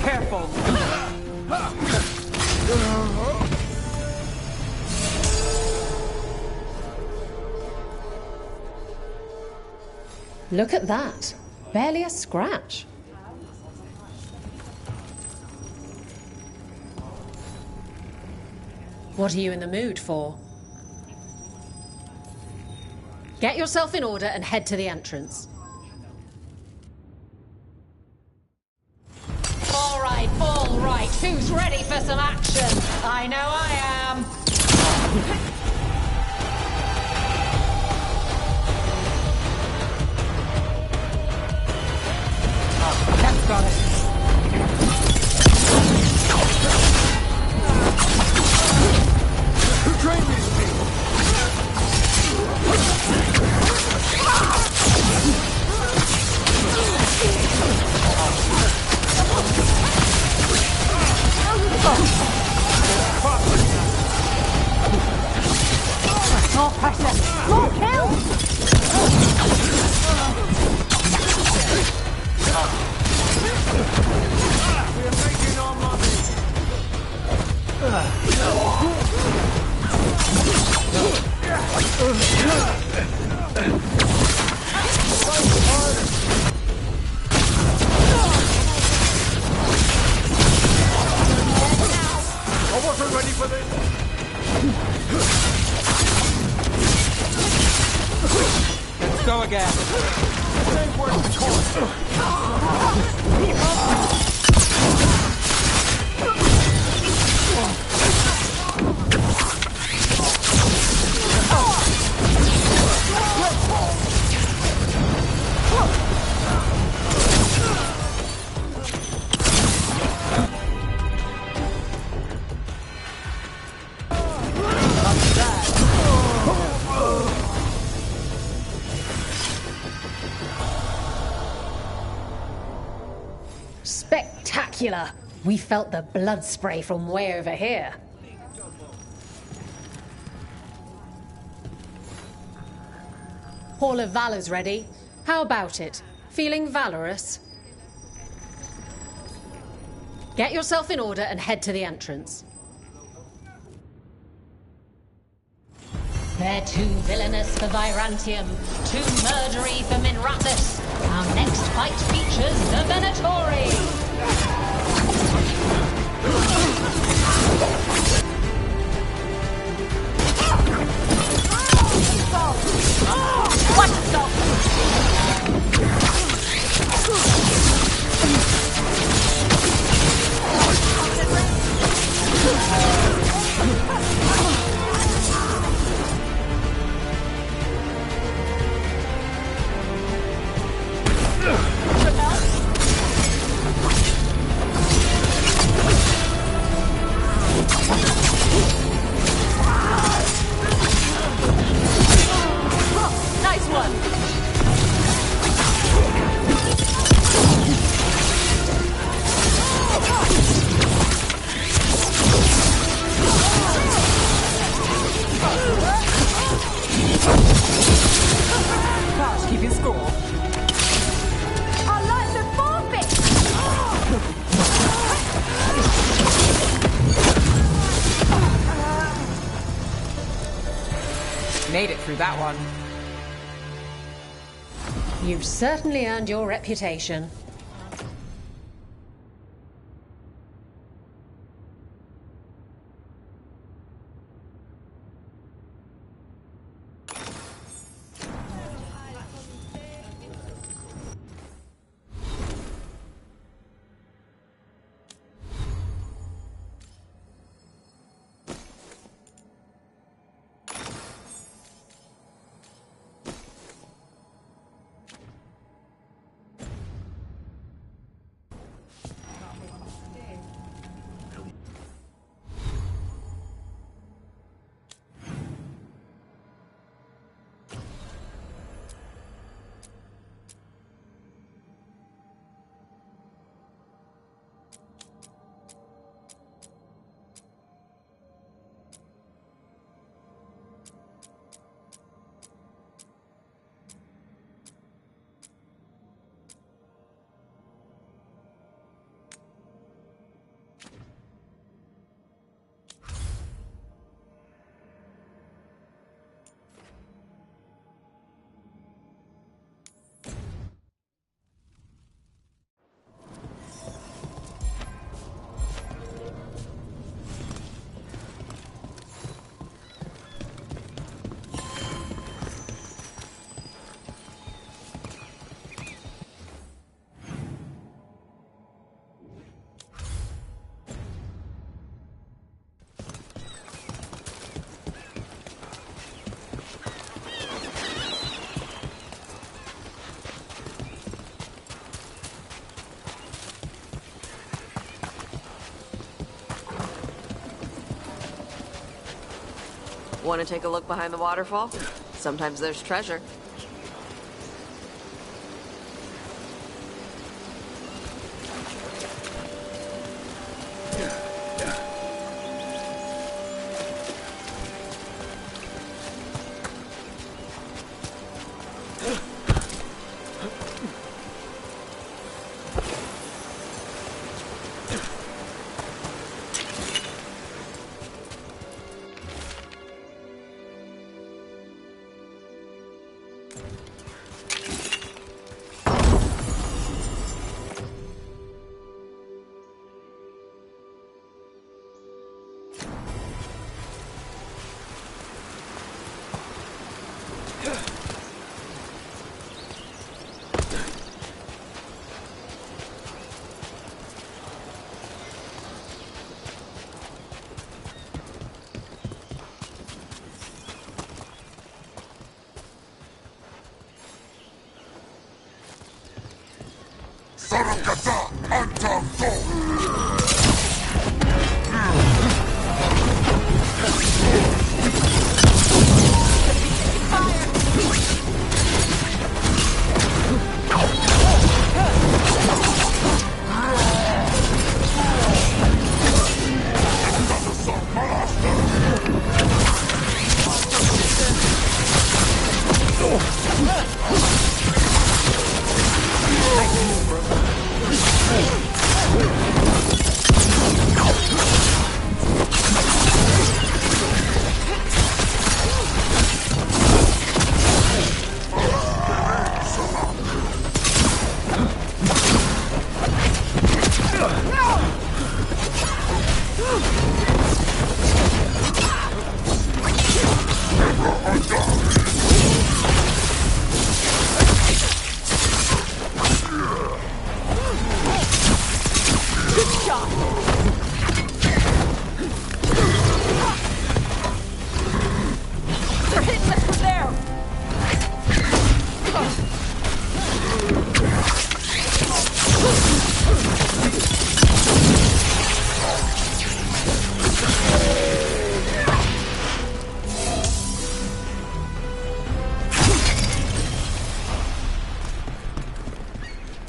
Speaker 11: Careful.
Speaker 13: Look at that. Barely a scratch. What are you in the mood for? Get yourself in order and head to the entrance.
Speaker 15: All right. Who's ready for some action? I know I am.
Speaker 11: That's got it.
Speaker 16: Who trained these people?
Speaker 15: More pressure. More kills.
Speaker 16: We are making our money. I wasn't ready for this.
Speaker 11: Let's go again.
Speaker 16: It ain't worth the cost.
Speaker 13: Spectacular! We felt the blood spray from way over here. Hall of Valor's ready. How about it? Feeling valorous? Get yourself in order and head to the entrance.
Speaker 15: They're too villainous for Virantium, too murdery for Minrathus. Our next fight features the Venatori. Watch yourself! Nice one!
Speaker 11: Gosh, keeping score.
Speaker 15: I like the forfeit!
Speaker 11: Made it through that one.
Speaker 13: You've certainly earned your reputation.
Speaker 17: Want to take a look behind the waterfall? Sometimes there's treasure.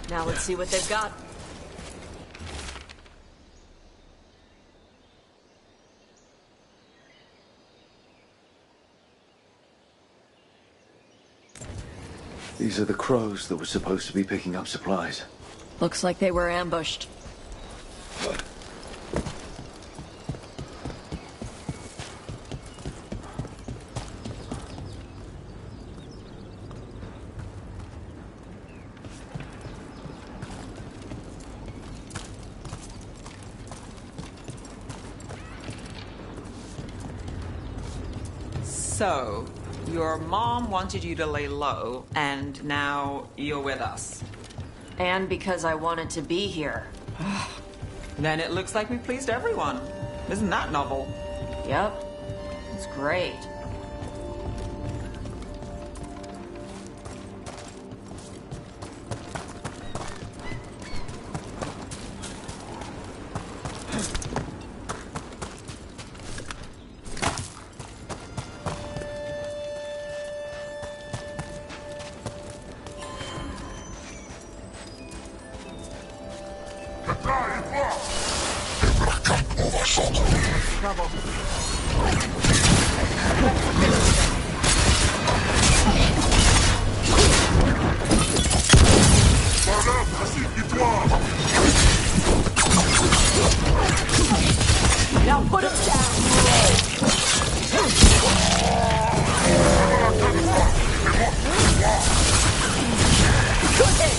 Speaker 17: Now let's see what they've got.
Speaker 1: These are the crows that were supposed to be picking up supplies.
Speaker 17: Looks like they were ambushed.
Speaker 11: So, your mom wanted you to lay low, and now you're with us.
Speaker 17: And because I wanted to be here.
Speaker 11: Then it looks like we pleased everyone. Isn't that novel?
Speaker 17: Yep. It's great. Trouble. Now put him down. Good hit.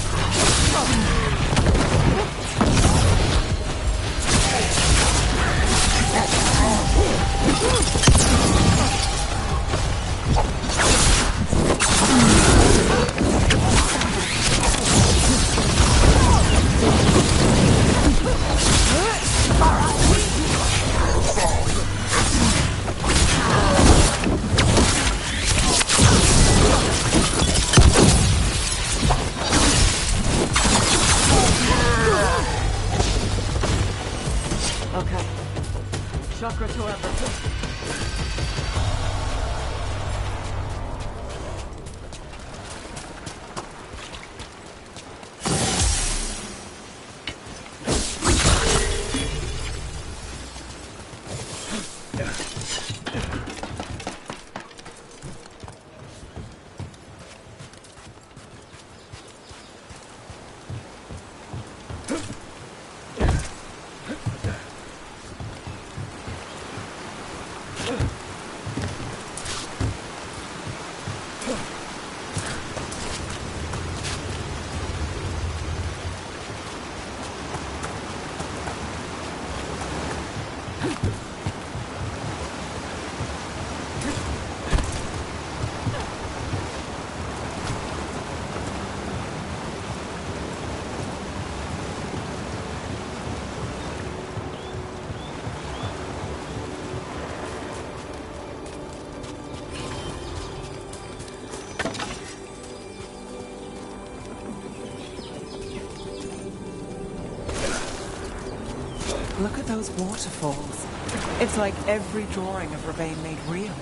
Speaker 11: Look at those waterfalls. It's like every drawing of Ravane made real.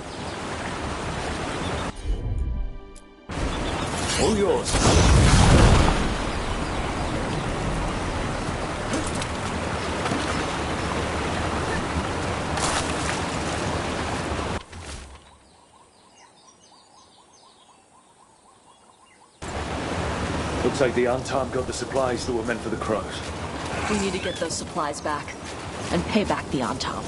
Speaker 16: All yours. Looks like the Untarmed got the supplies that were meant for the crows.
Speaker 17: We need to get those supplies back and pay back the Antam.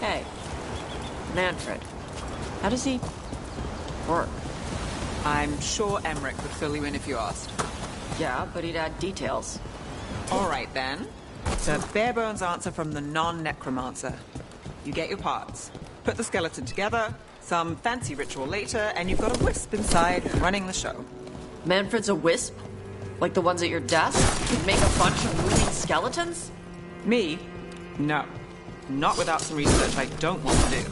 Speaker 17: Hey, Manfred, how does he work?
Speaker 11: I'm sure Emmerich would fill you in if you asked.
Speaker 17: Yeah, but he'd add details.
Speaker 11: All right, then. The bare-bones answer from the non-necromancer. You get your parts, put the skeleton together, some fancy ritual later, and you've got a wisp inside running the show.
Speaker 17: Manfred's a wisp? Like the ones at your desk? You'd make a bunch of moving skeletons?
Speaker 11: Me? No. Not without some research I don't want to do.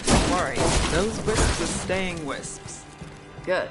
Speaker 11: Don't worry, those wisps are staying wisps.
Speaker 17: Good.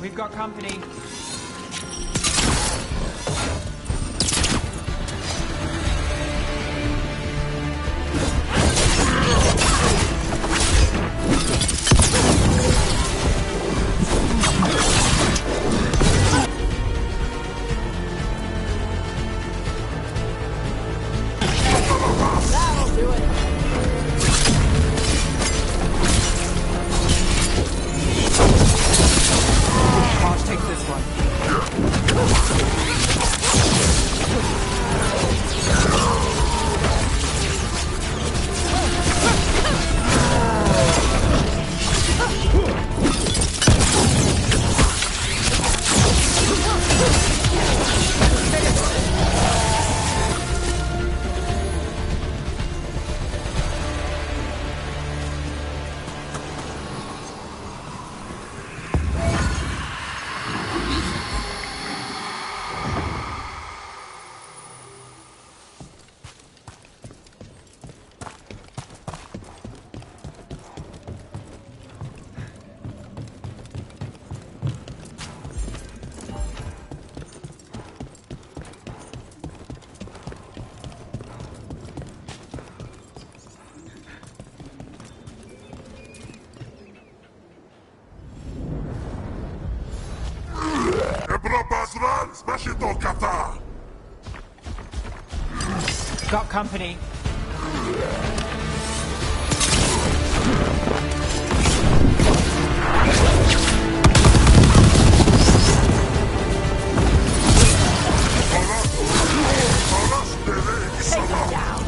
Speaker 11: We've got company.
Speaker 17: That'll do it.
Speaker 11: Marsh, take this one. Got company.
Speaker 17: Take him down.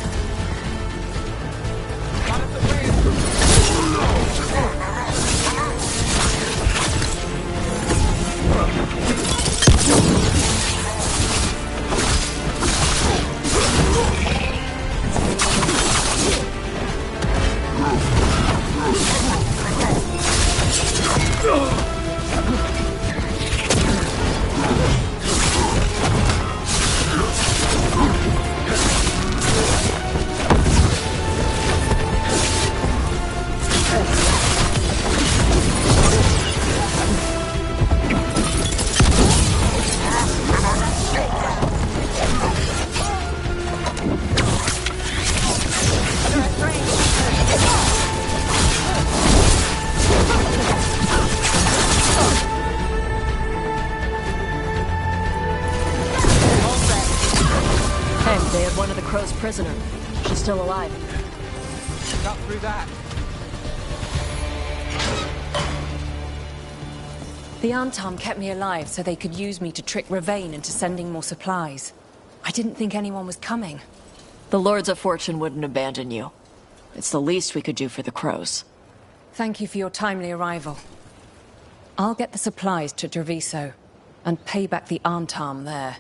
Speaker 17: Hey, they had one of the Crow's prisoner. She's still alive.
Speaker 6: Cut through that.
Speaker 4: The Antom kept me alive so they could use me to trick Ravain into sending more supplies. I didn't think anyone was coming.
Speaker 17: The Lords of Fortune wouldn't abandon you. It's the least we could do for the Crows.
Speaker 4: Thank you for your timely arrival. I'll get the supplies to Treviso and pay back the Antom there.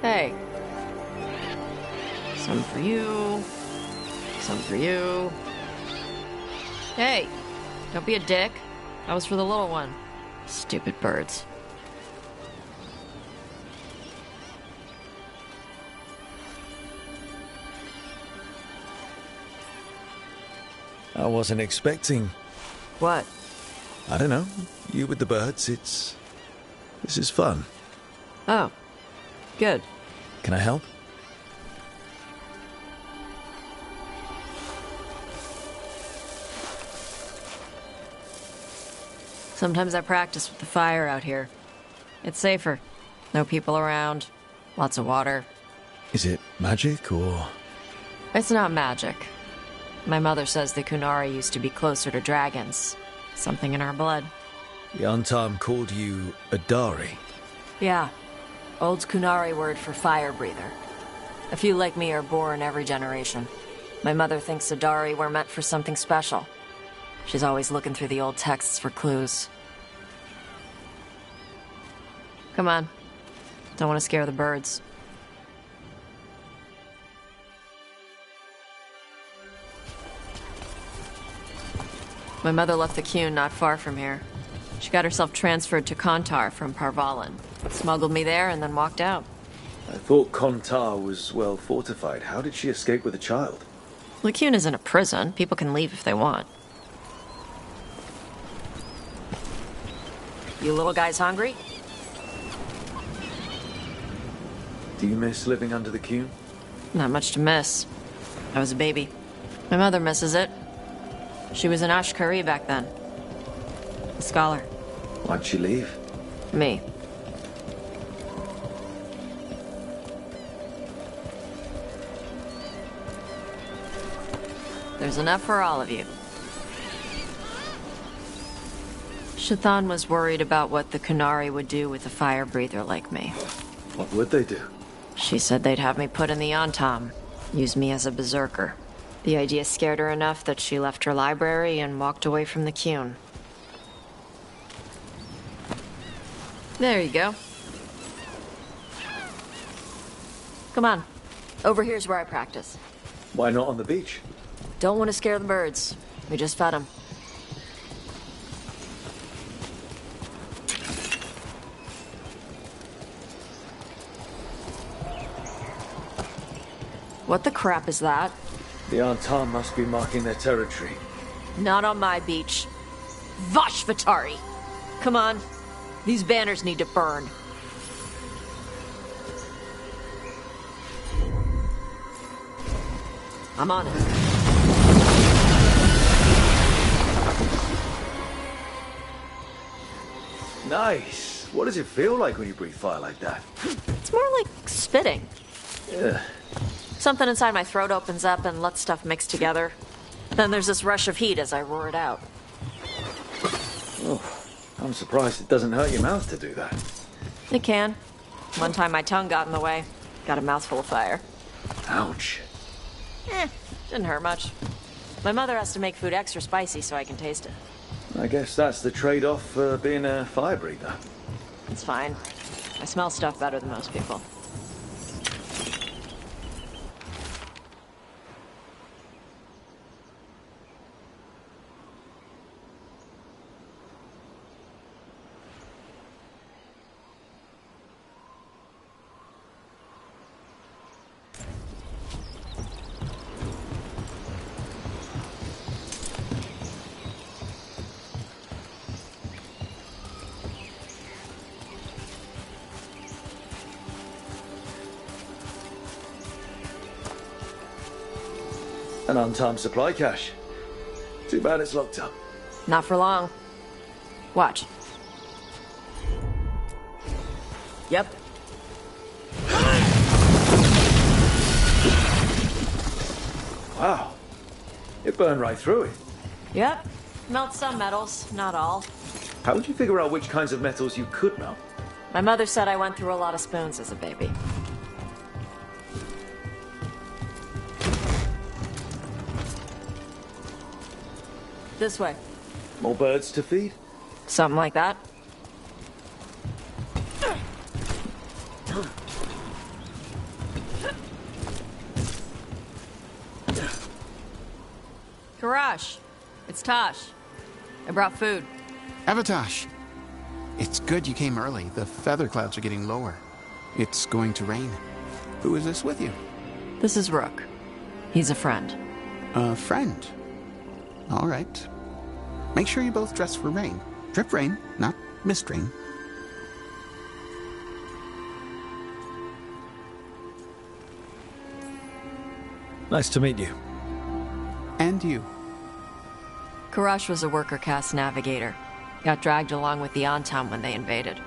Speaker 17: Hey. Some for you. Some for you. Hey, don't be a dick. That was for the little one. Stupid birds.
Speaker 1: I wasn't expecting...
Speaker 17: What?
Speaker 1: I don't know. You with the birds, This is fun.
Speaker 17: Oh. Good.
Speaker 1: Can I help?
Speaker 17: Sometimes I practice with the fire out here. It's safer. No people around. Lots of water.
Speaker 1: Is it magic, or...?
Speaker 17: It's not magic. My mother says the Kunari used to be closer to dragons. Something in our blood.
Speaker 1: The Antom called you a Dari.
Speaker 17: Yeah. Old Kunari word for fire breather. A few like me are born every generation. My mother thinks Adari were meant for something special. She's always looking through the old texts for clues. Come on. Don't want to scare the birds. My mother left the Qun not far from here. She got herself transferred to Kontar from Parvalan. Smuggled me there and then walked out.
Speaker 16: I thought Kontar was well fortified. How did she escape with a child?
Speaker 17: Lycune isn't a prison. People can leave if they want. You little guys hungry?
Speaker 16: Do you miss living under the Qun?
Speaker 17: Not much to miss. I was a baby. My mother misses it. She was an Ashkari back then. A scholar.
Speaker 16: Why'd she leave?
Speaker 17: Me. There's enough for all of you. Shathan was worried about what the Kunari would do with a fire breather like me.
Speaker 16: What would they do?
Speaker 17: She said they'd have me put in the Antom, use me as a berserker. The idea scared her enough that she left her library and walked away from the Qun. There you go. Come on. Over here's where I practice.
Speaker 16: Why not on the beach?
Speaker 17: Don't want to scare the birds. We just fed them. What the crap is that?
Speaker 16: The Antam must be marking their territory.
Speaker 17: Not on my beach. Vashvatari! Come on. These banners need to burn. I'm on it.
Speaker 16: Nice. What does it feel like when you breathe fire like that?
Speaker 17: It's more like spitting.
Speaker 16: Yeah.
Speaker 17: Something inside my throat opens up and lets stuff mix together. Then there's this rush of heat as I roar it out.
Speaker 16: Oh, I'm surprised it doesn't hurt your mouth to do that.
Speaker 17: It can. One time my tongue got in the way. Got a mouthful of fire.
Speaker 16: Ouch.
Speaker 17: Didn't hurt much. My mother has to make food extra spicy so I can taste it.
Speaker 16: I guess that's the trade-off for being a fire breather.
Speaker 17: It's fine. I smell stuff better than most people.
Speaker 16: An untimed supply cache. Too bad it's locked up.
Speaker 17: Not for long. Watch. Yep.
Speaker 16: Wow. It burned right through it.
Speaker 17: Yep. Melt some metals, not all.
Speaker 16: How would you figure out which kinds of metals you could melt?
Speaker 17: My mother said I went through a lot of spoons as a baby. This way.
Speaker 16: More birds to feed?
Speaker 17: Something like that. Karash, it's Tosh. I brought food.
Speaker 18: Avatosh. It's good you came early. The feather clouds are getting lower. It's going to rain. Who is this with you?
Speaker 17: This is Rook. He's a friend.
Speaker 18: A friend? All right. Make sure you both dress for rain. Drip rain, not mist rain.
Speaker 1: Nice to meet you.
Speaker 18: And you.
Speaker 17: Karash was a worker caste navigator. Got dragged along with the Antam when they invaded.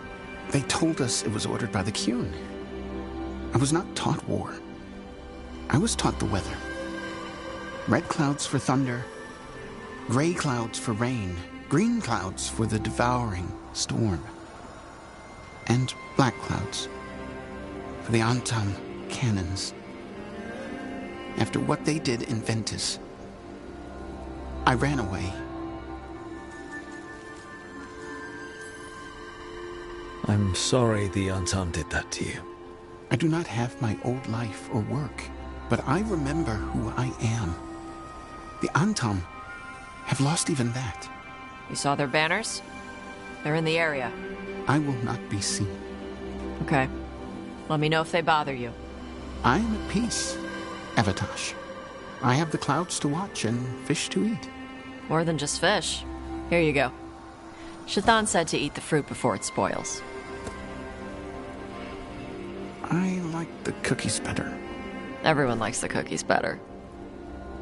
Speaker 18: They told us it was ordered by the Qun. I was not taught war. I was taught the weather. Red clouds for thunder, gray clouds for rain, green clouds for the devouring storm, and black clouds for the Antam cannons. After what they did in Ventus, I ran away.
Speaker 1: I'm sorry the Antam did that to you.
Speaker 18: I do not have my old life or work, but I remember who I am. The Antam have lost even that.
Speaker 17: You saw their banners? They're in the area.
Speaker 18: I will not be seen.
Speaker 17: Okay. Let me know if they bother you.
Speaker 18: I am at peace, Avatosh. I have the clouds to watch and fish to eat.
Speaker 17: More than just fish. Here you go. Shathan said to eat the fruit before it spoils.
Speaker 18: I like the cookies better.
Speaker 17: Everyone likes the cookies better.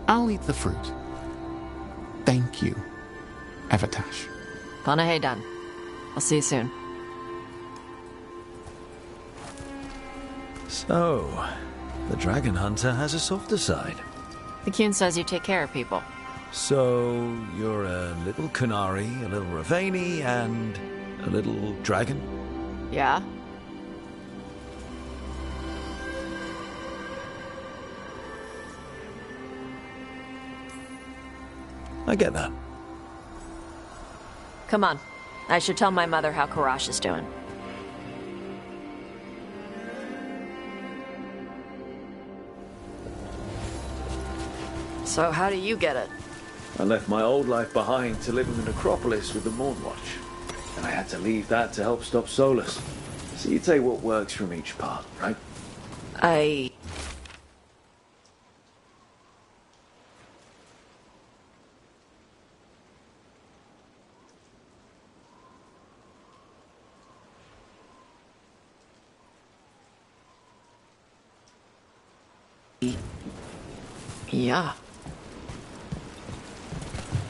Speaker 18: I'll eat the fruit. Thank you, Avatosh.
Speaker 17: Panaheydan. I'll see you soon.
Speaker 1: So, the Dragon Hunter has a softer side.
Speaker 17: The Qun says you take care of people.
Speaker 1: So, you're a little Kunari, a little Ravani, and a little dragon?
Speaker 17: Yeah?
Speaker 1: I get that.
Speaker 17: Come on. I should tell my mother how Karash is doing. So how do you get it?
Speaker 16: I left my old life behind to live in the necropolis with the Mornwatch. And I had to leave that to help stop Solas. So you take what works from each part, right?
Speaker 17: Yeah.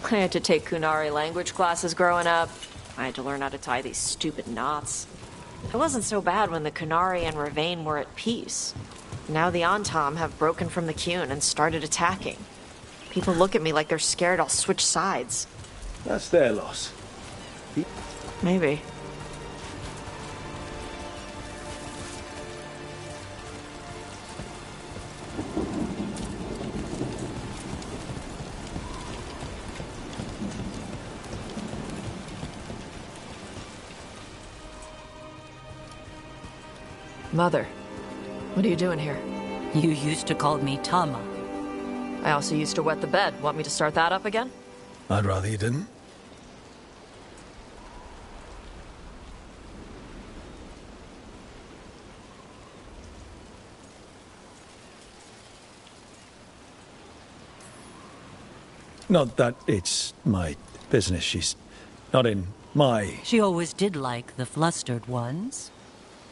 Speaker 17: I had to take Kunari language classes growing up. I had to learn how to tie these stupid knots. It wasn't so bad when the Kunari and Ravane were at peace. Now the Antam have broken from the Qun and started attacking. People look at me like they're scared I'll switch sides.
Speaker 16: That's their loss.
Speaker 17: Maybe. Mother, what are you doing here?
Speaker 19: You used to call me Tama.
Speaker 17: I also used to wet the bed. Want me to start that up again?
Speaker 1: I'd rather you didn't. Not that it's my business. She's not in my...
Speaker 19: She always did like the flustered ones.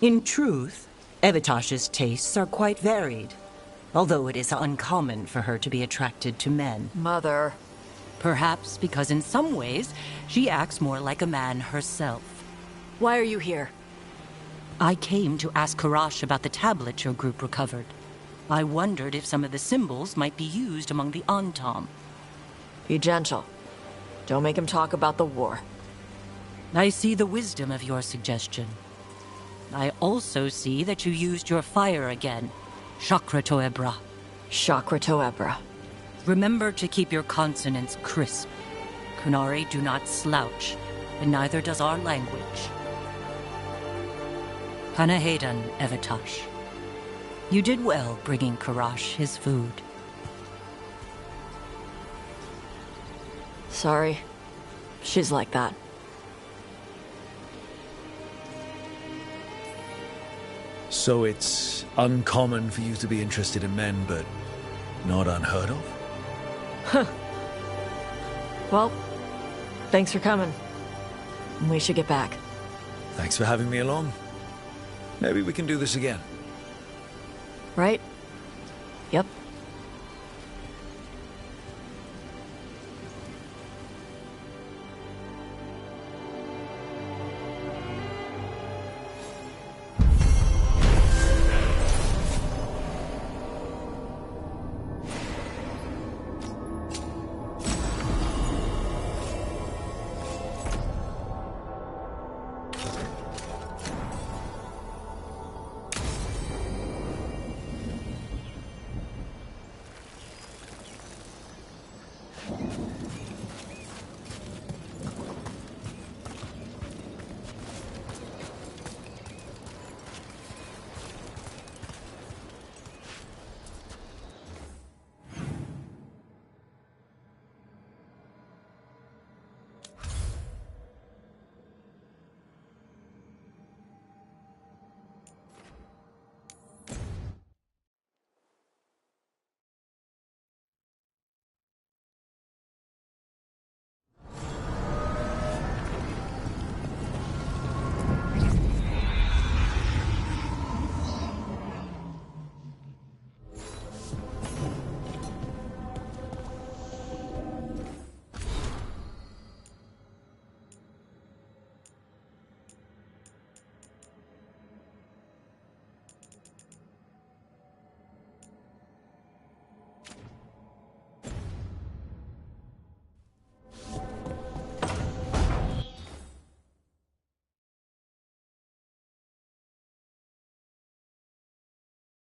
Speaker 19: In truth, Evitash's tastes are quite varied, although it is uncommon for her to be attracted to men.
Speaker 17: Mother.
Speaker 19: Perhaps because in some ways, she acts more like a man herself.
Speaker 17: Why are you here?
Speaker 19: I came to ask Karash about the tablet your group recovered. I wondered if some of the symbols might be used among the Antom.
Speaker 17: Be gentle. Don't make him talk about the war.
Speaker 19: I see the wisdom of your suggestion. I also see that you used your fire again. Chakra Toebra.
Speaker 17: Chakra Toebra.
Speaker 19: Remember to keep your consonants crisp. Kunari do not slouch, and neither does our language. Panahedan, Evitash. You did well bringing Karash his food.
Speaker 17: Sorry. She's like that.
Speaker 1: So it's uncommon for you to be interested in men, but not unheard of?
Speaker 17: Huh. Well, thanks for coming. We should get back.
Speaker 1: Thanks for having me along. Maybe we can do this again.
Speaker 17: Right? Yep.